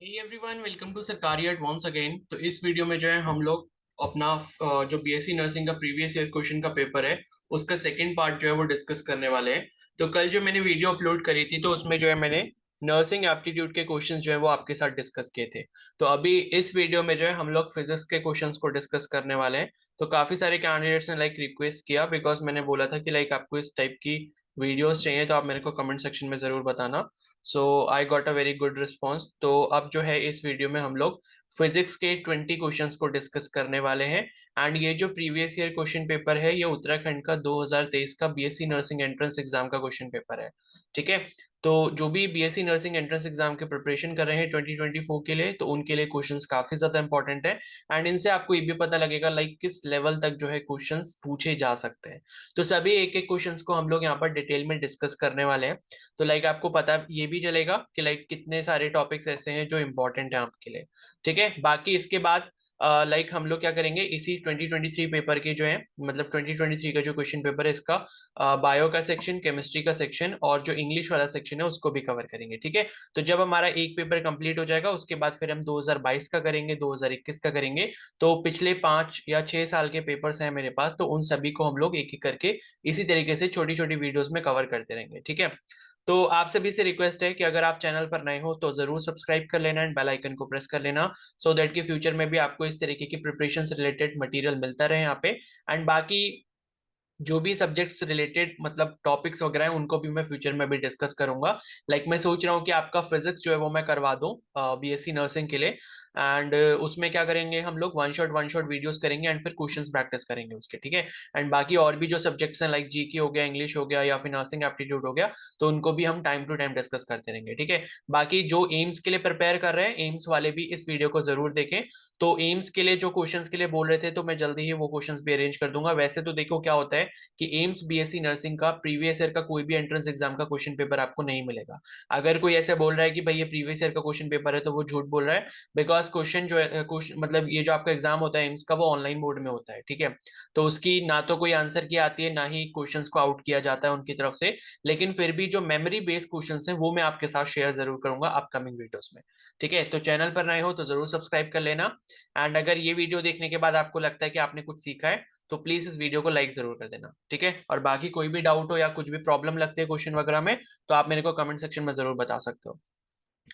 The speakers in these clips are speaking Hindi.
हे एवरीवन, वेलकम टू सरकारी एट वंस अगेन। तो इस वीडियो में जो है हम लोग अपना जो बीएससी नर्सिंग का प्रीवियस ईयर क्वेश्चन का पेपर है उसका सेकंड पार्ट जो है वो डिस्कस करने वाले हैं। तो कल जो मैंने वीडियो अपलोड करी थी तो उसमें जो है मैंने नर्सिंग एप्टीट्यूड के क्वेश्चंस जो है वो आपके साथ डिस्कस किए थे। तो अभी इस वीडियो में जो है हम लोग फिजिक्स के क्वेश्चंस को डिस्कस करने वाले हैं। तो काफी सारे कैंडिडेट्स ने लाइक रिक्वेस्ट किया बिकॉज मैंने बोला था कि लाइक आपको इस टाइप की वीडियोस चाहिए तो आप मेरे को कमेंट सेक्शन में जरूर बताना। So I got a very good response. तो अब जो है इस वीडियो में हम लोग फिजिक्स के 20 क्वेश्चंस को डिस्कस करने वाले हैं। एंड ये जो प्रीवियस ईयर क्वेश्चन पेपर है ये उत्तराखंड का 2023 का बीएससी नर्सिंग एंट्रेंस एग्जाम का क्वेश्चन पेपर है। ठीक है। तो जो भी बीएससी नर्सिंग एंट्रेंस एग्जाम के प्रिपरेशन कर रहे हैं 2024 के लिए तो उनके लिए क्वेश्चंस काफी ज्यादा इंपॉर्टेंट है। एंड इनसे आपको ये भी पता लगेगा लाइक किस लेवल तक जो है क्वेश्चंस पूछे जा सकते हैं। तो सभी एक एक क्वेश्चंस को हम लोग यहाँ पर डिटेल में डिस्कस करने वाले हैं। तो लाइक आपको पता ये भी चलेगा कि लाइक कितने सारे टॉपिक्स ऐसे हैं जो इंपॉर्टेंट हैं आपके लिए। ठीक है। बाकी इसके बाद लाइक हम लोग क्या करेंगे इसी 2023 पेपर के जो है मतलब 2023 का जो क्वेश्चन पेपर है इसका बायो का सेक्शन, केमिस्ट्री का सेक्शन और जो इंग्लिश वाला सेक्शन है उसको भी कवर करेंगे। ठीक है। तो जब हमारा एक पेपर कंप्लीट हो जाएगा उसके बाद फिर हम 2022 का करेंगे, 2021 का करेंगे। तो पिछले 5 या 6 साल के पेपर्स हैं मेरे पास तो उन सभी को हम लोग एक एक करके इसी तरीके से छोटी छोटी वीडियोस में कवर करते रहेंगे। ठीक है। तो आप सभी से रिक्वेस्ट है कि अगर आप चैनल पर नए हो तो जरूर सब्सक्राइब कर लेना एंड बेल आइकन को प्रेस कर लेना सो दैट कि फ्यूचर में भी आपको इस तरीके की प्रिपरेशन से रिलेटेड मटेरियल मिलता रहे यहाँ पे। एंड बाकी जो भी सब्जेक्ट्स रिलेटेड मतलब टॉपिक्स वगैरह हैं उनको भी मैं फ्यूचर में भी डिस्कस करूंगा। लाइक मैं सोच रहा हूँ कि आपका फिजिक्स जो है वो मैं करवा दूं बीएससी नर्सिंग के लिए। एंड उसमें क्या करेंगे हम लोग वन शॉट वीडियोस करेंगे एंड फिर क्वेश्चंस प्रैक्टिस करेंगे उसके। ठीक है। एंड बाकी और भी जो सब्जेक्ट्स हैं लाइक जीके हो गया, इंग्लिश हो गया या फिर नर्सिंग एप्टीट्यूड हो गया तो उनको भी हम टाइम टू टाइम डिस्कस करते रहेंगे। ठीक है। बाकी जो एम्स के लिए प्रिपेयर कर रहे हैं एम्स वाले भी इस वीडियो को जरूर देखें। तो एम्स के लिए जो क्वेश्चंस के लिए बोल रहे थे तो मैं जल्दी ही वो क्वेश्चंस भी अरेंज कर दूंगा। वैसे तो देखो क्या होता है कि एम्स बीएससी नर्सिंग का प्रीवियस ईयर का कोई भी एंट्रेंस एग्जाम का क्वेश्चन पेपर आपको नहीं मिलेगा। अगर कोई ऐसे बोल रहा है कि भाई ये प्रीवियस ईयर का क्वेश्चन पेपर है तो वो झूठ बोल रहा है। बिकॉज क्वेश्चन जो है क्वेश्चन मतलब ये जो आपका एग्जाम होता है एम्स का वो ऑनलाइन मोड में होता है। ठीक है। तो उसकी ना तो कोई आंसर की आती है ना ही क्वेश्चंस को आउट किया जाता है उनकी तरफ से। लेकिन फिर भी जो मेमोरी बेस्ड क्वेश्चंस हैं वो मैं आपके साथ शेयर जरूर करूंगा अपकमिंग वीडियोस में। ठीक है। तो चैनल पर नए हो तो जरूर सब्सक्राइब कर लेना। एंड अगर ये वीडियो देखने के बाद आपको लगता है कि आपने कुछ सीखा है तो प्लीज इस वीडियो को लाइक जरूर कर देना। ठीक है। और बाकी कोई भी डाउट हो या कुछ भी प्रॉब्लम लगती है क्वेश्चन वगैरह में तो आप मेरे को कमेंट सेक्शन में जरूर बता सकते हो।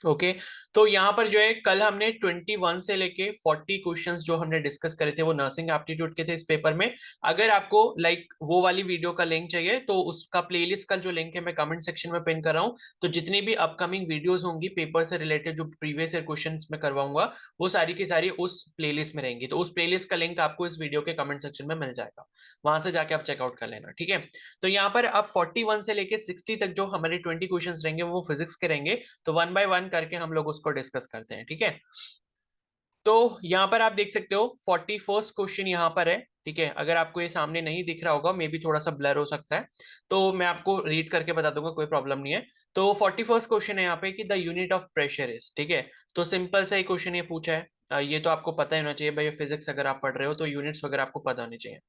ओके। तो यहाँ पर जो है कल हमने 21 से लेके 40 क्वेश्चंस जो हमने डिस्कस करे थे वो नर्सिंग एप्टीट्यूड के थे इस पेपर में। अगर आपको लाइक वो वाली वीडियो का लिंक चाहिए तो उसका प्लेलिस्ट का जो लिंक है मैं कमेंट सेक्शन में पिन कर रहा हूँ। तो जितनी भी अपकमिंग वीडियोस होंगी पेपर से रिलेटेड जो प्रीवियस ईयर क्वेश्चंस में करवाऊंगा वो सारी की सारी उस प्लेलिस्ट में रहेंगी। तो उस प्लेलिस्ट का लिंक आपको इस वीडियो के कमेंट सेक्शन में मिल जाएगा, वहां से जाके आप चेकआउट कर लेना। ठीक है। तो यहाँ पर अब 41 से लेके 60 तक जो हमारे 20 क्वेश्चन रहेंगे वो फिजिक्स के रहेंगे। तो वन बाय वन करके हम लोग उसको डिस्कस करते हैं। ठीक है। तो यहाँ पर आप देख सकते हो 41st क्वेश्चन यहाँ पर है। ठीक है। अगर आपको ये सामने नहीं दिख रहा होगा मे बी थोड़ा सा ब्लर हो सकता है तो मैं आपको रीड करके बता दूंगा, कोई प्रॉब्लम नहीं है। तो 41st क्वेश्चन है यहाँ पे कि the unit of pressure is. ठीक है। तो सिंपल सा ही क्वेश्चन ये पूछा है। ये तो आपको पता ही होना चाहिए भाई, फिजिक्स अगर आप पढ़ रहे हो तो यूनिट्स वगैरह आपको पता होनी चाहिए।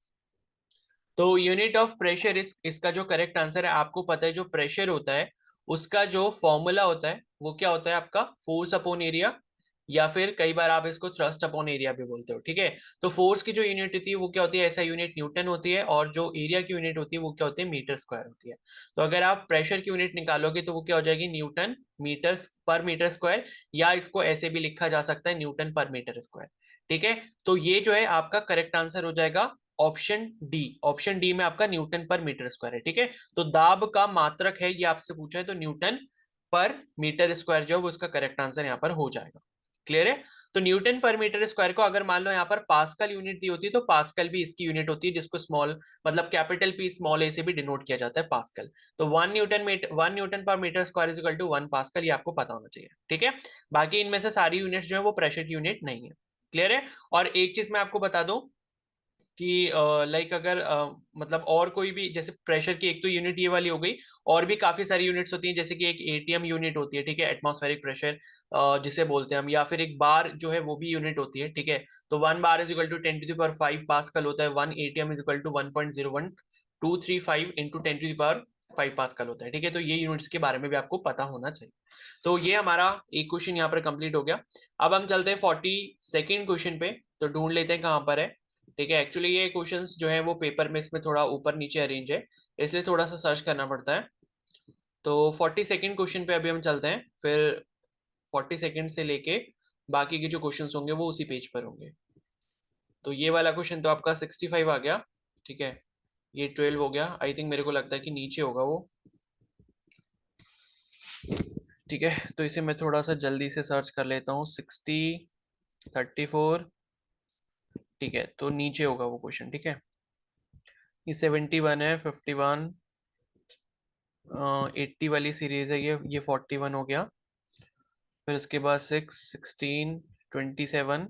तो यूनिट ऑफ प्रेशर इसका जो करेक्ट आंसर है आपको पता है जो प्रेशर होता है उसका जो फॉर्मूला होता है वो क्या होता है आपका फोर्स अपॉन एरिया, या फिर कई बार आप इसको थ्रस्ट अपॉन एरिया भी बोलते हो। ठीक है। तो फोर्स की जो यूनिट होती है वो क्या होती है, ऐसा यूनिट न्यूटन होती है और जो एरिया की यूनिट होती है वो क्या होती है, मीटर स्क्वायर होती है। तो अगर आप प्रेशर की यूनिट निकालोगे तो वो क्या हो जाएगी, न्यूटन मीटर पर मीटर स्क्वायर, या इसको ऐसे भी लिखा जा सकता है न्यूटन पर मीटर स्क्वायर। ठीक है। तो ये जो है आपका करेक्ट आंसर हो जाएगा ऑप्शन डी। ऑप्शन डी में आपका न्यूटन पर मीटर स्क्वायर है। ठीक है। तो दाब का मात्रक है ये आपसे पूछा है तो न्यूटन पर मीटर स्क्वायर जो है वो उसका करेक्ट आंसर यहाँ पर हो जाएगा। क्लियर है। तो न्यूटन पर मीटर स्क्वायर को अगर मान लो यहाँ पर पास्कल यूनिट दी होती है तो पास्कल भी इसकी यूनिट होती है जिसको स्मॉल मतलब कैपिटल पी स्मॉल ए से भी डिनोट किया जाता है पास्कल। तो 1 newton per metre square is equal to 1 pascal, ये आपको पता होना चाहिए। ठीक है। बाकी इनमें से सारी यूनिट जो है वो प्रेशर की यूनिट नहीं है। क्लियर है। और एक चीज मैं आपको बता दूं कि लाइक अगर मतलब और कोई भी जैसे प्रेशर की एक तो यूनिट ये वाली हो गई, और भी काफी सारी यूनिट्स होती हैं जैसे कि एक एटीएम यूनिट होती है। ठीक है। एटमॉस्फेरिक प्रेशर जिसे बोलते हैं हम, या फिर एक बार जो है वो भी यूनिट होती है। ठीक है। तो 1 bar is equal to 10⁵ pascal होता है, 1 ATM is equal to 1.01235 into 10⁵ 5 pascal होता है, ठीक है। तो ये यूनिट्स के बारे में भी आपको पता होना चाहिए। तो ये हमारा एक क्वेश्चन यहाँ पर कंप्लीट हो गया। अब हम चलते हैं 42nd क्वेश्चन पे, तो ढूंढ लेते हैं कहाँ पर है, ठीक है। एक्चुअली ये क्वेश्चंस जो है वो पेपर में इसमें थोड़ा ऊपर नीचे अरेंज है, इसलिए थोड़ा सा सर्च करना पड़ता है। तो 42nd क्वेश्चन पे अभी हम चलते हैं, फिर 42nd से लेके बाकी के जो क्वेश्चन होंगे वो उसी पेज पर होंगे। तो ये वाला क्वेश्चन तो आपका 65 आ गया, ठीक है। ये 12 हो गया, आई थिंक मेरे को लगता है कि नीचे होगा वो, ठीक है। तो इसे मैं थोड़ा सा जल्दी से सर्च कर लेता हूँ। 60, 34, ठीक है, तो नीचे होगा वो क्वेश्चन, ठीक है। ये 71 है, 51, 80 वाली सीरीज है ये 41 हो गया। फिर उसके बाद 6, 16, 27,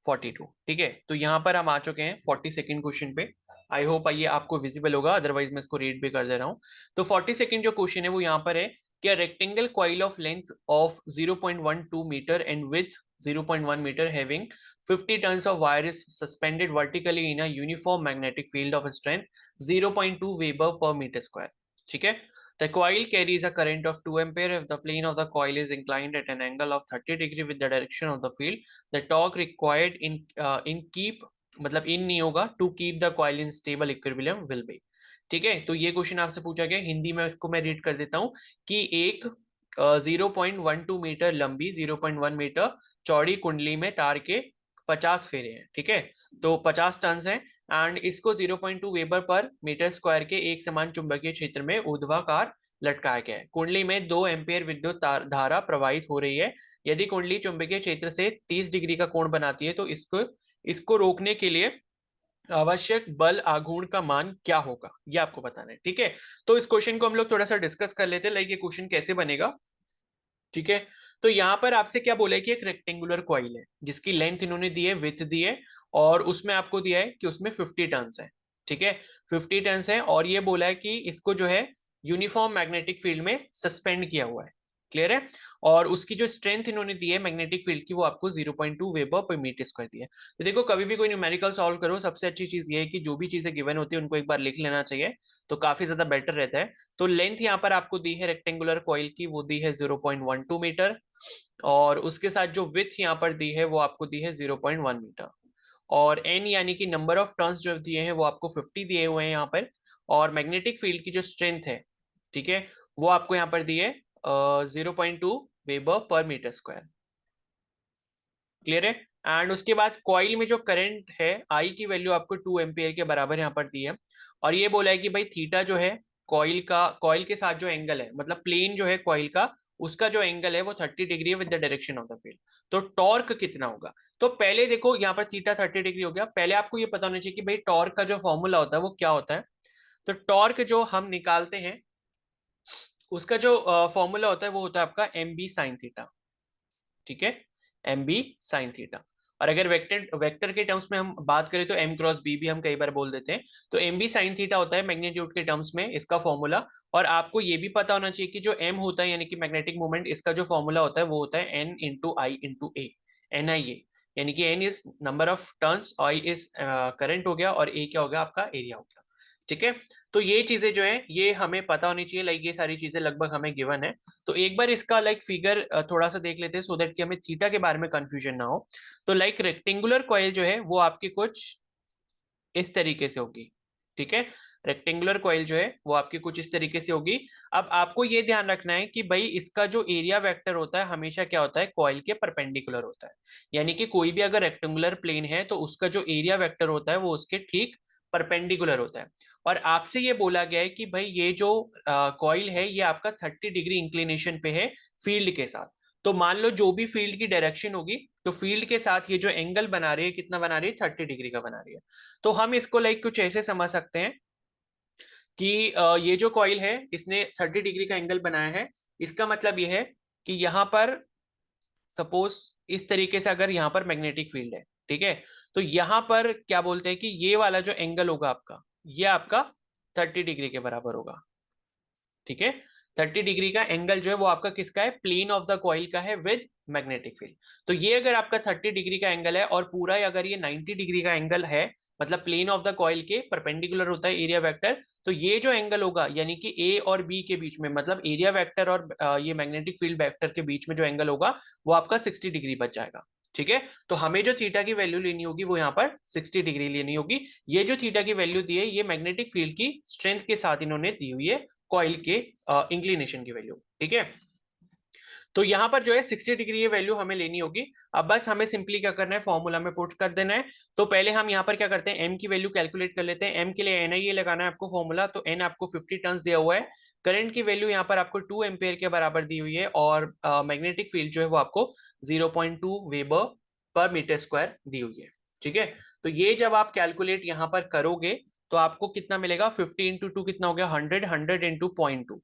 42, ठीक है। तो यहाँ पर हम आ चुके हैं 42nd क्वेश्चन पे। आई होप ये आपको विजिबल होगा, अदरवाइज मैं इसको रीड भी कर दे रहा हूँ। तो 42nd जो क्वेश्चन है वो यहाँ पर है कि rectangle coil of length of 0.12 metre and with 0.1 metre having 50 tons of wire is suspended vertically in a uniform magnetic field of strength 0.2 Weber per meter square, ठीक है। The coil carries a current of 2 ampere if the plane of the coil is inclined at an angle of 30 degree with the direction of the field. The torque required in keep मतलब इन नहीं होगा to keep the coil in stable equilibrium will be, ठीक है। तो ये क्वेश्चन आपसे पूछा गया हिंदी में, इसको मैं रीड कर देता हूँ कि एक 0.12 मीटर लंबी 0.1 मीटर चौड़ी कुंडली में तार के 50 फेरे हैं, ठीक है। तो 50 टन है एंड इसको 0.2 वेबर पर मीटर स्क्वायर के एक समान चुंबकीय क्षेत्र में ऊर्ध्वाकार लटकाया गया है। कुंडली में 2 एम्पियर विद्युत धारा प्रवाहित हो रही है। यदि कुंडली चुंबकीय क्षेत्र से 30 डिग्री का कोण बनाती है तो इसको इसको रोकने के लिए आवश्यक बल आघूर्ण का मान क्या होगा, ये आपको बताना है, ठीक है। तो इस क्वेश्चन को हम लोग थोड़ा सा डिस्कस कर लेते हैं, लाइक ये क्वेश्चन कैसे बनेगा, ठीक है। तो यहाँ पर आपसे क्या बोला है कि एक रेक्टेंगुलर कॉइल है जिसकी लेंथ इन्होंने दी है, विथ दी है, और उसमें आपको दिया है कि उसमें 50 टर्न्स है, ठीक है। 50 टर्न्स है और ये बोला है कि इसको जो है यूनिफॉर्म मैग्नेटिक फील्ड में सस्पेंड किया हुआ है, क्लियर है। और उसकी जो स्ट्रेंथ इन्होंने दी है मैग्नेटिक फील्ड की वो आपको 0.2 वेबर पर मीटर स्क्वायर दी है। तो देखो कभी भी कोई न्यूमेरिकल सॉल्व करो, सबसे अच्छी चीज ये है कि जो भी चीजें गिवन होती है उनको एक बार लिख लेना चाहिए, तो काफी ज्यादा बेटर रहता है। तो लेंथ यहाँ पर आपको दी है रेक्टेंगुलर कॉइल की, वो दी है 0.12 मीटर, और उसके साथ जो विथ यहाँ पर दी है वो आपको दी है 0.1 मीटर, और एन यानी कि नंबर ऑफ टर्न्स जो दिए हैं वो आपको 50 दिए हुए हैं यहाँ पर, और मैग्नेटिक फील्ड की जो स्ट्रेंथ है, ठीक है, वो आपको यहाँ पर दी है 0.2 weber per metre square, clear है। एंड उसके बाद कॉइल में जो करंट है आई की वैल्यू आपको 2 एम्पियर के बराबर यहाँ पर दी है, और ये बोला है कि भाई थीटा जो है कॉइल के साथ जो एंगल है, मतलब प्लेन जो है कॉइल का, उसका जो एंगल है वो 30 डिग्री है with the direction of the field. तो टॉर्क कितना होगा, तो पहले देखो यहाँ पर थीटा 30 डिग्री हो गया, पहले आपको ये पता होना चाहिए कि भाई टॉर्क का जो फॉर्मूला होता है वो क्या होता है। तो टॉर्क जो हम निकालते हैं उसका जो फॉर्मूला होता है वो होता है आपका एम बी साइन थीटा, ठीक है, एम बी साइन थीटा। और अगर वेक्टर वेक्टर के टर्म्स में हम बात करें तो एम क्रॉस बी भी हम कई बार बोल देते हैं। तो एम बी साइन थीटा होता है मैग्नीट्यूड के टर्म्स में इसका फॉर्मूला। और आपको ये भी पता होना चाहिए कि जो एम होता है यानी कि मैग्नेटिक मोमेंट, इसका जो फॉर्मूला होता है वो होता है N into I into A, N I A, यानी कि N is number of turns, I is current हो गया, और ए क्या हो गया आपका एरिया हो गया, ठीक है। तो ये चीजें जो है ये हमें पता होनी चाहिए, लाइक ये सारी चीजें लगभग हमें गिवन है। तो एक बार इसका लाइक फिगर थोड़ा सा देख लेते हैं सो दैट कि हमें थीटा के बारे में कंफ्यूजन ना हो। तो लाइक रेक्टेंगुलर कॉइल जो है वो आपकी कुछ इस तरीके से होगी, ठीक है। रेक्टेंगुलर कॉइल जो है वो आपकी कुछ इस तरीके से होगी। अब आपको ये ध्यान रखना है कि भाई इसका जो एरिया वेक्टर होता है हमेशा क्या होता है, कॉइल के परपेंडिकुलर होता है। यानी कि कोई भी अगर रेक्टेंगुलर प्लेन है तो उसका जो एरिया वेक्टर होता है वो उसके ठीक परपेंडिकुलर होता है। और आपसे ये बोला गया है कि भाई ये जो कॉइल है ये आपका 30 डिग्री इंक्लिनेशन पे है फील्ड के साथ। तो मान लो जो भी फील्ड की डायरेक्शन होगी तो फील्ड के साथ ये जो एंगल बना रही है कितना बना रही है, 30 डिग्री का बना रही है। तो हम इसको लाइक कुछ ऐसे समझ सकते हैं कि ये जो कॉइल है इसने 30 डिग्री का एंगल बनाया है। इसका मतलब ये है कि यहाँ पर सपोज इस तरीके से अगर यहाँ पर मैग्नेटिक फील्ड है, ठीक है, तो यहाँ पर क्या बोलते हैं कि ये वाला जो एंगल होगा आपका, ये आपका 30 डिग्री के बराबर होगा, ठीक है। 30 डिग्री का एंगल जो है वो आपका किसका है, प्लेन ऑफ द कॉइल का है विद मैग्नेटिक फील्ड। तो ये अगर आपका 30 डिग्री का एंगल है और पूरा अगर ये 90 डिग्री का एंगल है, मतलब प्लेन ऑफ द कॉइल के परपेंडिकुलर होता है एरिया वेक्टर, तो ये जो एंगल होगा यानी कि ए और बी के बीच में, मतलब एरिया वेक्टर और ये मैग्नेटिक फील्ड वेक्टर के बीच में जो एंगल होगा वो आपका 60 डिग्री बच जाएगा। ठीक है, तो हमें जो थीटा की वैल्यू लेनी होगी वो यहाँ पर 60 डिग्री लेनी होगी। ये जो थीटा की वैल्यू दी है ये मैग्नेटिक फील्ड की स्ट्रेंथ के साथ इन्होंने दी हुई है कॉइल के इंक्लिनेशन की वैल्यू। ठीक है, तो यहां पर जो है 60 डिग्री ये वैल्यू हमें लेनी होगी। अब बस हमें सिंपली क्या करना है, फॉर्मूला में पुट कर देना है। तो पहले हम यहाँ पर क्या करते हैं, एम की वैल्यू कैलकुलेट कर लेते हैं। एम के लिए NI लगाना है आपको फॉर्मूला, तो एन आपको 50 टर्न्स दिया हुआ है। करंट की वैल्यू यहाँ पर आपको 2 एम्पेयर के बराबर दी हुई है, और मैग्नेटिक फील्ड जो है वो आपको 0.2 वेबर पर मीटर स्क्वायर दी हुई है। ठीक है, तो ये जब आप कैलकुलेट यहाँ पर करोगे तो आपको कितना मिलेगा, 50 इंटू 2 कितना हो गया, 100, 100 इंटू 0.2।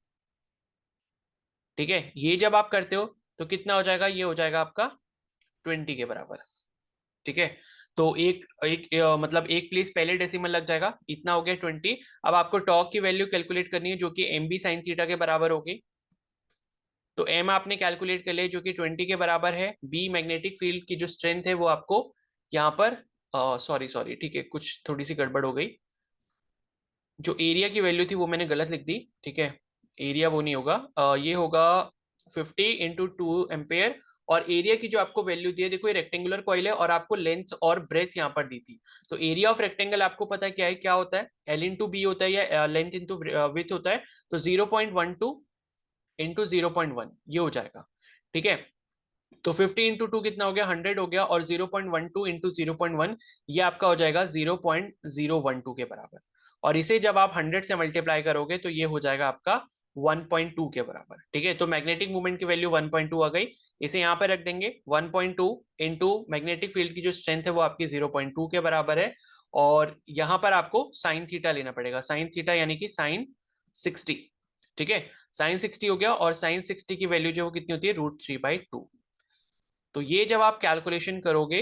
ठीक है, ये जब आप करते हो तो कितना हो जाएगा, ये हो जाएगा आपका 20 के बराबर। ठीक है, तो एक एक मतलब एक प्लेस पहले डेसिमल लग जाएगा, इतना हो गया 20। अब आपको टॉर्क की वैल्यू कैलकुलेट करनी है जो कि एम बी साइन थीटा के बराबर होगी। तो एम आपने कैलकुलेट कर लिया जो कि 20 के बराबर है। बी मैग्नेटिक फील्ड की जो स्ट्रेंथ है वो आपको यहाँ पर सॉरी सॉरी ठीक है, कुछ थोड़ी सी गड़बड़ हो गई, जो एरिया की वैल्यू थी वो मैंने गलत लिख दी। ठीक है, एरिया वो नहीं होगा, ये होगा 50 इंटू 2 एम्पेयर। और एरिया की जो आपको वैल्यू दी है, देखो ये रेक्टेंगुलर कॉइल है और आपको लेंथ और ब्रेथ यहाँ पर दी थी। तो एरिया ऑफ रेक्टेंगल आपको पता है क्या है, क्या होता है, एल इंटू बी होता है या लेंथ इंटू विथ होता है। तो 0.12 इंटू 0.1 ये हो जाएगा। ठीक है, तो 50 इंटू 2 कितना हो गया, 100 हो गया, और 0.12 इंटू 0.1 ये आपका हो जाएगा 0.012 के बराबर। और इसे जब आप 100 से मल्टीप्लाई करोगे तो ये हो जाएगा आपका 1.2 के बराबर। ठीक है, तो मैग्नेटिक मूवमेंट की वैल्यू 1.2 आ गई। इसे यहाँ पे रख देंगे, 1.2 इंटू मैग्नेटिक फील्ड की जो स्ट्रेंथ है वो आपकी 0.2 के बराबर है। और यहाँ पर आपको साइन थीटा लेना पड़ेगा, साइन थीटा यानी कि साइन 60। ठीक है, साइन 60 हो गया, और साइन 60 की वैल्यू जो कितनी होती है, √3/2। तो ये जब आप कैलकुलेशन करोगे,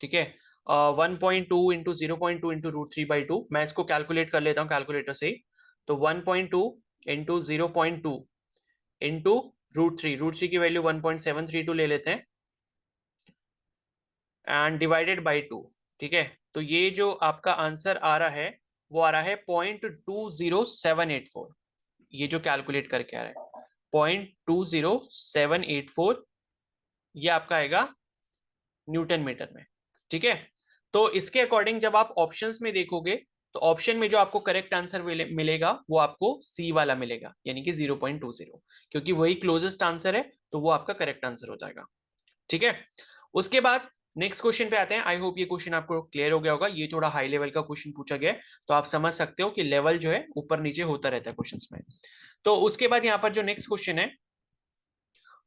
ठीक है, 1.2 इंटू 0.2 इंटू √3/2, मैं इसको कैलकुलेट कर लेता हूँ कैलकुलेटर से ही। तो 1.2 इंटू 0.2 इंटू √3 की वैल्यू 1.732 ले लेते हैं, एंड डिवाइडेड बाई 2। ठीक है, तो ये जो आपका आंसर आ रहा है वो आ रहा है 0.20784। ये जो कैलकुलेट करके आ रहा है 0.20784, ये आपका आएगा न्यूटन मीटर में। ठीक है, तो इसके अकॉर्डिंग जब आप ऑप्शंस में देखोगे तो ऑप्शन में जो आपको करेक्ट आंसर मिलेगा वो आपको सी वाला मिलेगा, यानी कि 0.20, क्योंकि वही क्लोजेस्ट आंसर है, तो वो आपका करेक्ट आंसर हो जाएगा। ठीक है, उसके बाद नेक्स्ट क्वेश्चन पे आते हैं। आई होप ये क्वेश्चन आपको क्लियर हो गया होगा, ये थोड़ा हाई लेवल का क्वेश्चन पूछा गया है, तो आप समझ सकते हो कि लेवल जो है ऊपर नीचे होता रहता है क्वेश्चंस में। तो उसके बाद यहाँ पर जो नेक्स्ट क्वेश्चन है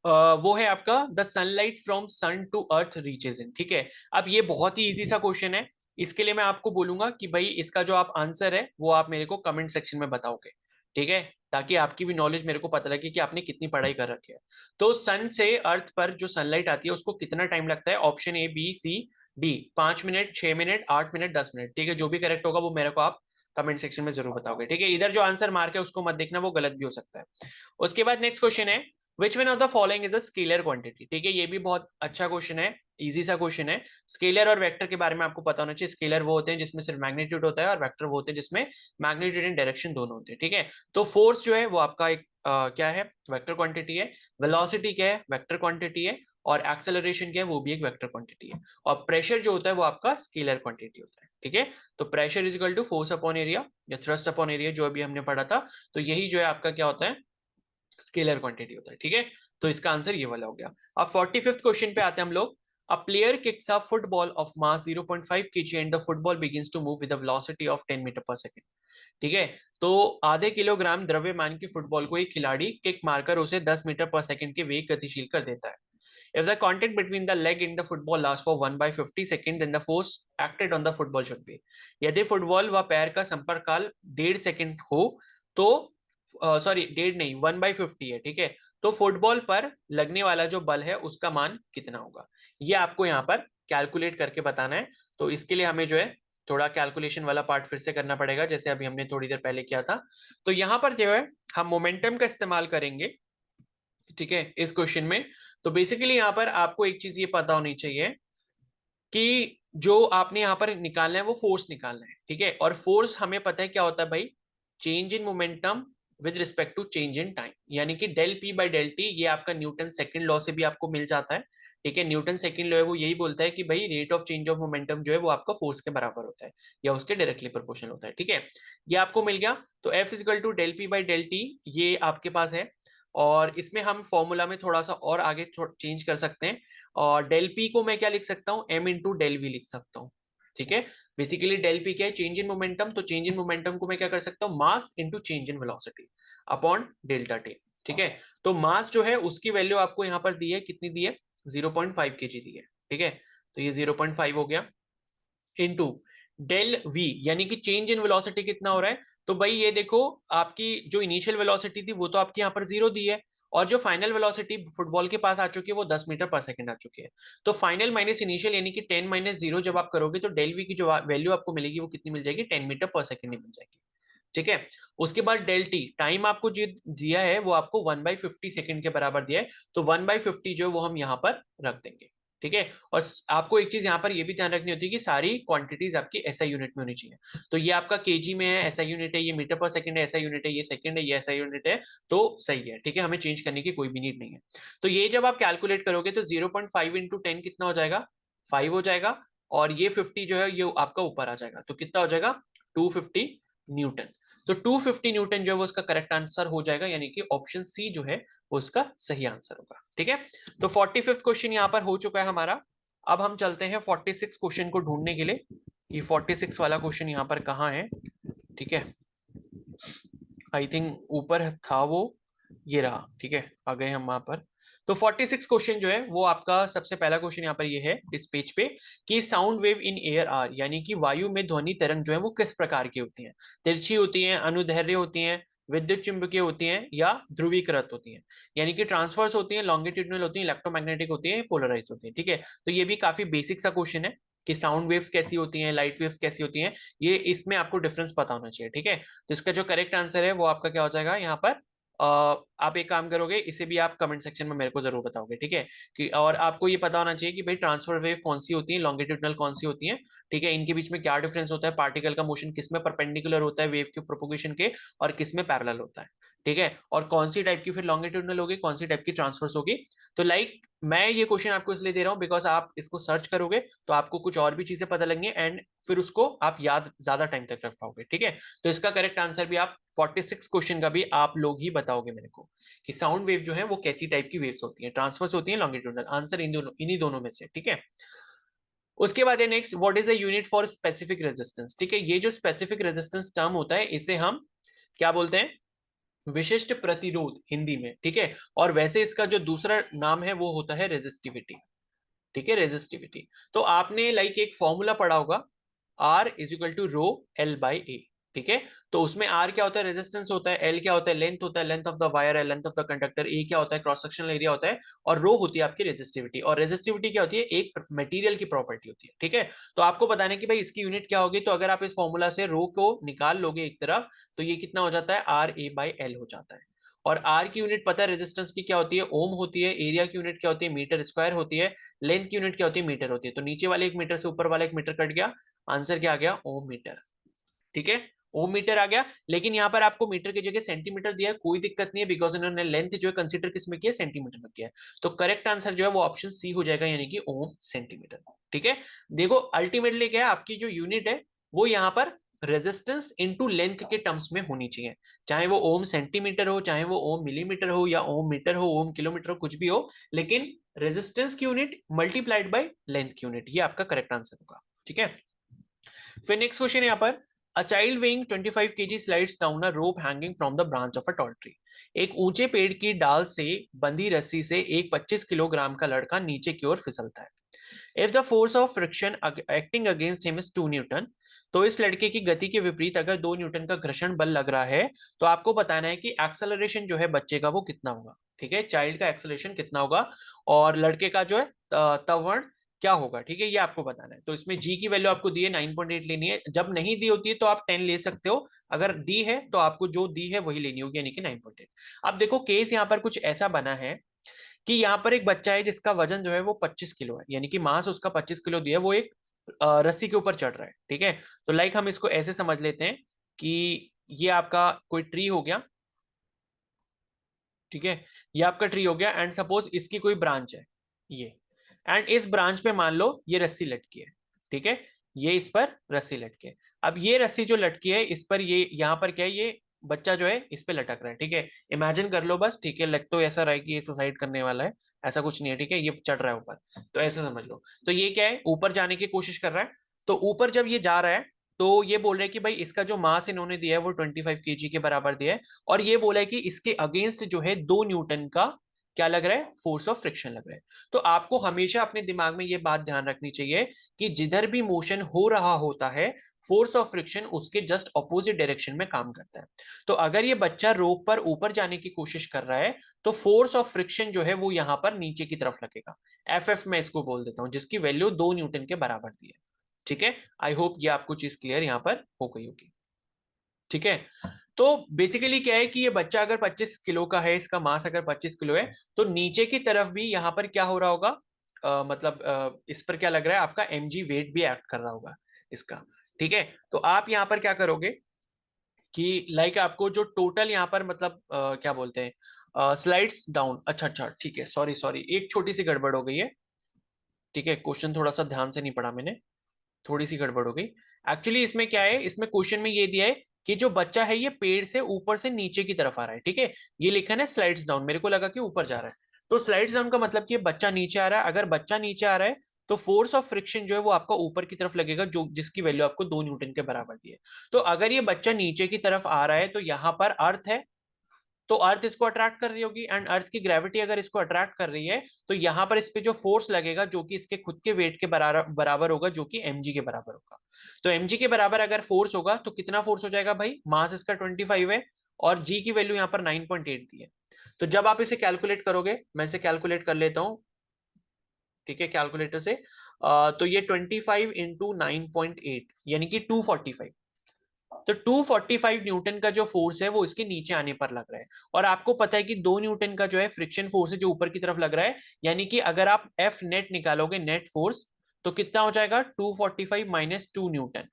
वो है आपका, the sunlight from sun to earth reaches in. ठीक है, अब ये बहुत ही इजी सा क्वेश्चन है, इसके लिए मैं आपको बोलूंगा कि भाई इसका जो आप आंसर है वो आप मेरे को कमेंट सेक्शन में बताओगे। ठीक है, ताकि आपकी भी नॉलेज मेरे को पता लगे कि आपने कितनी पढ़ाई कर रखी है। तो सन से अर्थ पर जो सनलाइट आती है उसको कितना टाइम लगता है, option A B C D, 5 minute, 6 minute, 8 minute, 10 minute. ठीक है, जो भी करेक्ट होगा वो मेरे को आप कमेंट सेक्शन में जरूर बताओगे। ठीक है, इधर जो आंसर मार्क है उसको मत देखना, वो गलत भी हो सकता है। उसके बाद नेक्स्ट क्वेश्चन है, which one of the following is a scalar quantity. ठीक है, ये भी बहुत अच्छा क्वेश्चन है, इजी सा क्वेश्चन है। स्केलर और वेक्टर के बारे में आपको पता होना चाहिए। स्केलर वो होते हैं जिसमें सिर्फ मैग्नीट्यूड होता है, और वेक्टर वो होते हैं जिसमें मैग्नीट्यूड एंड डायरेक्शन दोनों होते हैं। ठीक है, तो फोर्स जो है वो आपका एक क्या है, वेक्टर क्वांटिटी है। वेलोसिटी क्या है, वेक्टर क्वांटिटी है। और एक्सेलरेशन क्या है, वो भी एक वेक्टर क्वांटिटी है। और प्रेशर जो होता है वो आपका स्केलर क्वांटिटी होता है। ठीक है, तो pressure is equal to force upon area या थ्रस्ट अपॉन एरिया, जो अभी हमने पढ़ा था। तो यही जो है आपका क्या होता है, स्केलर क्वांटिटी होता है। ठीक है, तो इसका आंसर ये वाला हो गया। अब 45th क्वेश्चन पे आते हैं हम लोग। A player kicks a football of mass 0.5 kg and the football begins to move with the velocity of 10 metre per second. ठीक है, तो आधे किलोग्राम द्रव्यमान की फुटबॉल को एक खिलाड़ी किक मारकर उसे 10 मीटर पर सेकंड के वेग गतिशील कर देता है। If the contact between the leg and the football lasts for 1/50 second, then the force acted on the football should be। यदि फुटबॉल व पैर का संपर्क काल 1.5 सेकंड हो तो, सॉरी 1.5 नहीं, 1/50 है। ठीक है, तो फुटबॉल पर लगने वाला जो बल है उसका मान कितना होगा, ये आपको यहाँ पर कैलकुलेट करके बताना है। तो इसके लिए हमें जो है थोड़ा कैलकुलेशन वाला पार्ट फिर से करना पड़ेगा, जैसे अभी हमने थोड़ी देर पहले किया था। तो यहाँ पर जो है हम मोमेंटम का इस्तेमाल करेंगे, ठीक है, इस क्वेश्चन में। तो बेसिकली यहाँ पर आपको एक चीज ये पता होनी चाहिए कि जो आपने यहाँ पर निकालना है वो फोर्स निकालना है, ठीक है। और फोर्स हमें पता है क्या होता है भाई, change in momentum with respect to change in time, यानी कि del P by del T, ये आपका न्यूटन सेकंड लॉ से भी आपको मिल जाता है, ठीक है। न्यूटन सेकंड लॉ है वो यही बोलता है कि भाई rate of change of momentum जो है वो आपका फोर्स के बराबर होता है या उसके डायरेक्टली प्रोपोर्शनल होता है, ठीक है। ये आपको मिल गया। तो F is equal to del P by del T ये आपके पास है। और इसमें हम फॉर्मूला में थोड़ा सा और आगे चेंज कर सकते हैं, और डेल पी को मैं क्या लिख सकता हूँ, एम इंटू डेल वी लिख सकता हूँ, ठीक है। बेसिकली डेल पी क्या है, चेंज इन मोमेंटम, तो चेंज इन मोमेंटम को मैं क्या कर सकता हूँ, mass into change in velocity upon delta T, ठीक है। तो मास जो है उसकी वैल्यू आपको यहाँ पर दी है, कितनी दी है, 0.5 kg दी है, ठीक है। तो ये 0.5 हो गया इनटू डेल वी, यानी कि चेंज इन वेलोसिटी कितना हो रहा है। तो भाई ये देखो, आपकी जो इनिशियल वेलोसिटी थी वो तो आपकी यहाँ पर 0 दी है, और जो फाइनल वेलोसिटी फुटबॉल के पास आ चुकी है वो 10 मीटर पर सेकंड आ चुकी है। तो फाइनल माइनस इनिशियल यानी कि 10 माइनस 0 जब आप करोगे तो डेल वी की जो वैल्यू आपको मिलेगी वो कितनी मिल जाएगी, 10 मीटर पर सेकंड मिल जाएगी, ठीक है। उसके बाद डेल टी, टाइम आपको जो दिया है वो आपको 1/50 सेकंड के बराबर दिया है, तो 1/50 जो है वो हम यहाँ पर रख देंगे, ठीक है। और आपको एक चीज यहाँ पर ये भी ध्यान रखनी होती है कि सारी क्वांटिटीज आपकी एसआई यूनिट में होनी चाहिए। तो ये आपका केजी में है, एसआई यूनिट है, ये मीटर पर सेकंड है एसआई यूनिट है, ये सेकंड है, ये एसआई यूनिट है, तो सही है, ठीक है, हमें चेंज करने की कोई भी नीड नहीं है। तो ये जब आप कैलकुलेट करोगे तो 0.5 इंटू 10 कितना हो जाएगा, 5 हो जाएगा, और ये 50 जो है ये आपका ऊपर आ जाएगा, तो कितना हो जाएगा, 250 न्यूटन। तो 250 न्यूटन जो है वो उसका करेक्ट आंसर हो जाएगा, यानी कि ऑप्शन सी जो है वो उसका सही आंसर होगा, ठीक है। तो 45th क्वेश्चन यहाँ पर हो चुका है हमारा। अब हम चलते हैं 46 क्वेश्चन को ढूंढने के लिए। ये 46 वाला क्वेश्चन यहाँ पर कहाँ है, ठीक है, आई थिंक ऊपर था वो, ये रहा, ठीक है, आ गए हम वहां पर। तो 46 क्वेश्चन जो है वो आपका सबसे पहला क्वेश्चन यहाँ पर ये है इस पेज पे, कि sound wave in air are, यानी कि वायु में ध्वनि तरंग जो है वो किस प्रकार की होती हैं, तिरछी होती हैं, अनुदैर्ध्य होती हैं, विद्युत चुंबकीय होती हैं, या ध्रुवीकृत होती हैं, यानी कि ट्रांसवर्स होती हैं, लॉन्गिट्यूडनल होती हैं, इलेक्ट्रोमैग्नेटिक होती हैं, पोलराइज होती हैं, ठीक है। तो ये भी काफी बेसिक सा क्वेश्चन है कि साउंड वेव्स कैसी होती हैं, लाइट वेव्स कैसी होती हैं, ये इसमें आपको डिफरेंस पता होना चाहिए, ठीक है। तो इसका जो करेक्ट आंसर है वो आपका क्या हो जाएगा यहाँ पर, आप एक काम करोगे, इसे भी आप कमेंट सेक्शन में मेरे को जरूर बताओगे, ठीक है। कि और आपको ये पता होना चाहिए कि भाई ट्रांसफर वेव कौन सी होती है, लॉन्गिट्यूडनल कौन सी होती है, ठीक है, इनके बीच में क्या डिफरेंस होता है, पार्टिकल का मोशन किस में परपेंडिकुलर होता है वेव के प्रोपोगेशन के, और किस में पैरेलल होता है, ठीक है। और कौन सी टाइप की फिर लॉन्गिट्यूडनल होगी, कौन सी टाइप की ट्रांसफर्स होगी। तो लाइक मैं ये क्वेश्चन आपको इसलिए दे रहा हूँ बिकॉज आप इसको सर्च करोगे तो आपको कुछ और भी चीजें पता लगेंगी, एंड फिर उसको आप याद ज्यादा टाइम तक रख पाओगे, ठीक है। तो इसका करेक्ट आंसर भी आप 46 क्वेश्चन का भी आप लोग ही बताओगे मेरे को, कि साउंड वेव जो है वो कैसी टाइप की वेव्स होती है, ट्रांसफर्स होती है, लॉन्गिट्यूडनल, आंसर इन्हीं दोनों में से, ठीक है। उसके बाद है next, what is a unit for specific resistance, ठीक है। ये जो स्पेसिफिक रेजिस्टेंस टर्म होता है इसे हम क्या बोलते हैं, विशिष्ट प्रतिरोध हिंदी में, ठीक है। और वैसे इसका जो दूसरा नाम है वो होता है रेजिस्टिविटी, ठीक है, रेजिस्टिविटी। तो आपने लाइक एक फॉर्मूला पढ़ा होगा, R is equal to rho L by A, ठीक है। तो उसमें आर क्या होता है, रेजिस्टेंस होता है, एल क्या होता है, लेंथ होता है, लेंथ ऑफ द वायर है, लेंथ ऑफ द कंडक्टर, ए क्या होता है, क्रॉस सेक्शनल एरिया होता है, और रो होती है आपकी रेजिस्टिविटी। और रेजिस्टिविटी क्या होती है, एक मटेरियल की प्रॉपर्टी होती है, ठीक है। तो आपको बताना है कि भाई इसकी यूनिट क्या होगी, तो अगर आप इस फॉर्मूला से रो को निकाल लोगे एक तरफ, तो ये कितना हो जाता है, आर ए बाई एल हो जाता है। और आर की यूनिट पता है रेजिस्टेंस की क्या होती है, ओम होती है, एरिया की यूनिट क्या होती है, मीटर स्क्वायर होती है, लेंथ की यूनिट क्या होती है, मीटर होती है। तो नीचे वाले एक मीटर से ऊपर वाला एक मीटर कट गया, आंसर क्या आ गया, ओम मीटर, ठीक है, ओम मीटर आ गया। लेकिन यहाँ पर आपको मीटर की जगह सेंटीमीटर दिया है, कोई दिक्कत नहीं है, बिकॉज इन्होंने लेंथ जो है कंसीडर किस में किया, सेंटीमीटर में किया है। तो करेक्ट आंसर जो है वो ऑप्शन सी हो जाएगा, यानी कि ओम सेंटीमीटर, ठीक है। देखो अल्टीमेटली क्या है, आपकी जो यूनिट है वो यहाँ पर रेजिस्टेंस इनटू लेंथ के टर्म्स में होनी चाहिए, चाहे वो ओम सेंटीमीटर हो, चाहे वो ओम मिलीमीटर हो, या ओम मीटर हो, ओम किलोमीटर हो, कुछ भी हो, लेकिन रेजिस्टेंस की यूनिट मल्टीप्लाइड बाय लेंथ की यूनिट, ये आपका करेक्ट आंसर होगा, ठीक है। फिर नेक्स्ट क्वेश्चन यहाँ पर, a child weighing 25 kg slides down a rope hanging from the branch of a tall tree. एक ऊंचे पेड़ की डाल से बंधी रस्सी से एक 25 किलोग्राम का लड़का नीचे की ओर फिसलता है। If the force of friction acting against him is 2 Newton, तो इस लड़के की गति के विपरीत अगर 2 न्यूटन का घर्षण बल लग रहा है, तो आपको बताना है कि एक्सेलरेशन जो है बच्चे का वो कितना होगा, ठीक है, चाइल्ड का एक्सेलरेशन कितना होगा, और लड़के का जो है त्वरण क्या होगा, ठीक है, ये आपको बताना है। तो इसमें जी की वैल्यू आपको दी है 9.8 लेनी है, जब नहीं दी होती है तो आप 10 ले सकते हो, अगर दी है तो आपको जो दी है वही लेनी होगी, यानी कि 9.8। अब देखो केस यहाँ पर कुछ ऐसा बना है कि यहाँ पर एक बच्चा है जिसका वजन जो है वो 25 किलो है, यानी कि मास उसका 25 किलो दिया है, वो एक रस्सी के ऊपर चढ़ रहा है, ठीक है। तो लाइक हम इसको ऐसे समझ लेते हैं कि ये आपका कोई ट्री हो गया, ठीक है, ये आपका ट्री हो गया, एंड सपोज इसकी कोई ब्रांच है ये, एंड इस ब्रांच पे मान लो ये रस्सी लटकी है, ठीक है, ये इस पर रस्सी लटकी है। अब ये रस्सी जो लटकी है इस पर, ये यहाँ पर क्या है, ये बच्चा जो है इस पे लटक रहा है, ठीक है, इमेजिन कर लो बस, ठीक है, लग तो ऐसा रहा है कि ये सुसाइड करने वाला है, ऐसा कुछ नहीं है, ठीक है, ये चढ़ रहा है ऊपर, तो ऐसे समझ लो। तो ये क्या है, ऊपर जाने की कोशिश कर रहा है, तो ऊपर जब ये जा रहा है तो ये बोल रहे हैं कि भाई इसका जो मास इन्होंने दिया है वो 25 kg के बराबर दिया है, और ये बोला है कि इसके अगेंस्ट जो है 2 न्यूटन का क्या लग रहा है, फोर्स ऑफ फ्रिक्शन लग रहा है। तो आपको हमेशा अपने दिमाग में ये बात ध्यान रखनी चाहिए कि जिधर भी मोशन हो रहा होता है, फोर्स ऑफ फ्रिक्शन उसके जस्ट ऑपोजिट डायरेक्शन में काम करता है। तो अगर ये बच्चा रोप पर ऊपर जाने की कोशिश कर रहा है तो फोर्स ऑफ फ्रिक्शन जो है वो यहां पर नीचे की तरफ लगेगा, एफ मैं इसको बोल देता हूं, जिसकी वैल्यू 2 न्यूटन के बराबर दी है, ठीक है। आई होप ये आपको चीज क्लियर यहां पर हो गई होगी, ठीक है। तो बेसिकली क्या है कि ये बच्चा अगर 25 किलो का है, इसका मास अगर 25 किलो है, तो नीचे की तरफ भी यहाँ पर क्या हो रहा होगा, मतलब इस पर क्या लग रहा है, आपका mg वेट भी एक्ट कर रहा होगा इसका, ठीक है। तो आप यहाँ पर क्या करोगे कि लाइक आपको जो टोटल यहाँ पर मतलब क्या बोलते हैं, स्लाइड्स डाउन, अच्छा अच्छा ठीक है, सॉरी सॉरी, एक छोटी सी गड़बड़ हो गई है, ठीक है, क्वेश्चन थोड़ा सा ध्यान से नहीं पढ़ा मैंने, थोड़ी सी गड़बड़ हो गई। एक्चुअली इसमें क्या है, इसमें क्वेश्चन में ये दिया है कि जो बच्चा है ये पेड़ से ऊपर से नीचे की तरफ आ रहा है, ठीक है, ये लिखा है ना स्लाइड्स डाउन, मेरे को लगा कि ऊपर जा रहा है। तो स्लाइड्स डाउन का मतलब कि बच्चा नीचे आ रहा है, अगर बच्चा नीचे आ रहा है तो फोर्स ऑफ फ्रिक्शन जो है वो आपका ऊपर की तरफ लगेगा, जो जिसकी वैल्यू आपको 2 न्यूटन के बराबर दी है। तो अगर ये बच्चा नीचे की तरफ आ रहा है तो यहाँ पर अर्थ है, तो अर्थ इसको अट्रैक्ट कर रही होगी, एंड अर्थ की ग्रेविटी अगर इसको अट्रैक्ट कर रही है तो यहां पर इस पे जो फोर्स लगेगा जो कि इसके खुद के वेट के बराबर होगा, जो कि mg के बराबर होगा। तो mg के बराबर अगर फोर्स होगा तो कितना फोर्स हो जाएगा भाई, मास इसका 25 है और g की वैल्यू यहाँ पर 9.8 दी है। तो जब आप इसे कैलकुलेट करोगे, मैं इसे कैलकुलेट कर लेता हूं, ठीक है, कैलकुलेटर से, तो ये 25 इंटू 9.8 यानी कि 245, तो 245 न्यूटन का जो फोर्स है वो इसके नीचे आने पर लग रहा है। और आपको पता है कि 2 न्यूटन का जो है फ्रिक्शन फोर्स है जो ऊपर की तरफ लग रहा है, यानी कि अगर आप एफ नेट निकालोगे, नेट फोर्स, तो कितना हो जाएगा 245 माइनस 2 न्यूटन,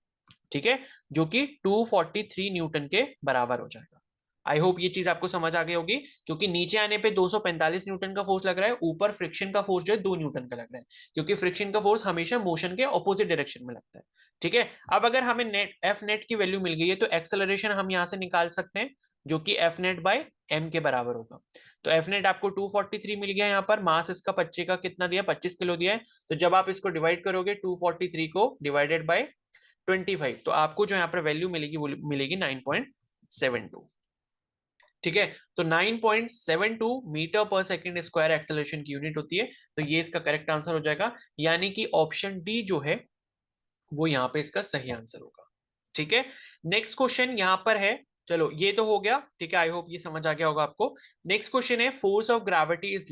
ठीक है, जो कि 243 न्यूटन के बराबर हो जाएगा। आई होप ये चीज आपको समझ आ गई होगी, क्योंकि नीचे आने पे 245 न्यूटन का फोर्स लग रहा है, ऊपर फ्रिक्शन का फोर्स जो है 2 न्यूटन का लग रहा है, क्योंकि फ्रिक्शन का फोर्स हमेशा मोशन के ऑपोजिट डायरेक्शन में लगता है, ठीक है। अब अगर हमें नेट एफ नेट की वैल्यू मिल गई है तो एक्सेलरेशन हम यहां से निकाल सकते हैं, जो कि एफ नेट बाय एम के बराबर होगा। तो एफ नेट आपको 243 मिल गया, यहाँ पर मास इसका बच्चे का कितना दिया, 25 किलो दिया है। तो जब आप इसको डिवाइड करोगे 243 को डिवाइडेड बाय 25, तो आपको जो यहाँ पर वैल्यू मिलेगी वो मिलेगी 9.72, ठीक है। तो 9.72 मीटर पर सेकेंड स्क्वायर एक्सेलरेशन की यूनिट होती है, तो ये इसका करेक्ट आंसर हो जाएगा, यानी कि ऑप्शन डी जो है वो यहाँ पे इसका सही आंसर होगा, ठीक है। नेक्स्ट क्वेश्चन यहाँ पर है, चलो ये तो हो गया, ठीक है, आई होप ये समझ आ गया होगा आपको। नेक्स्ट क्वेश्चन है force of gravity is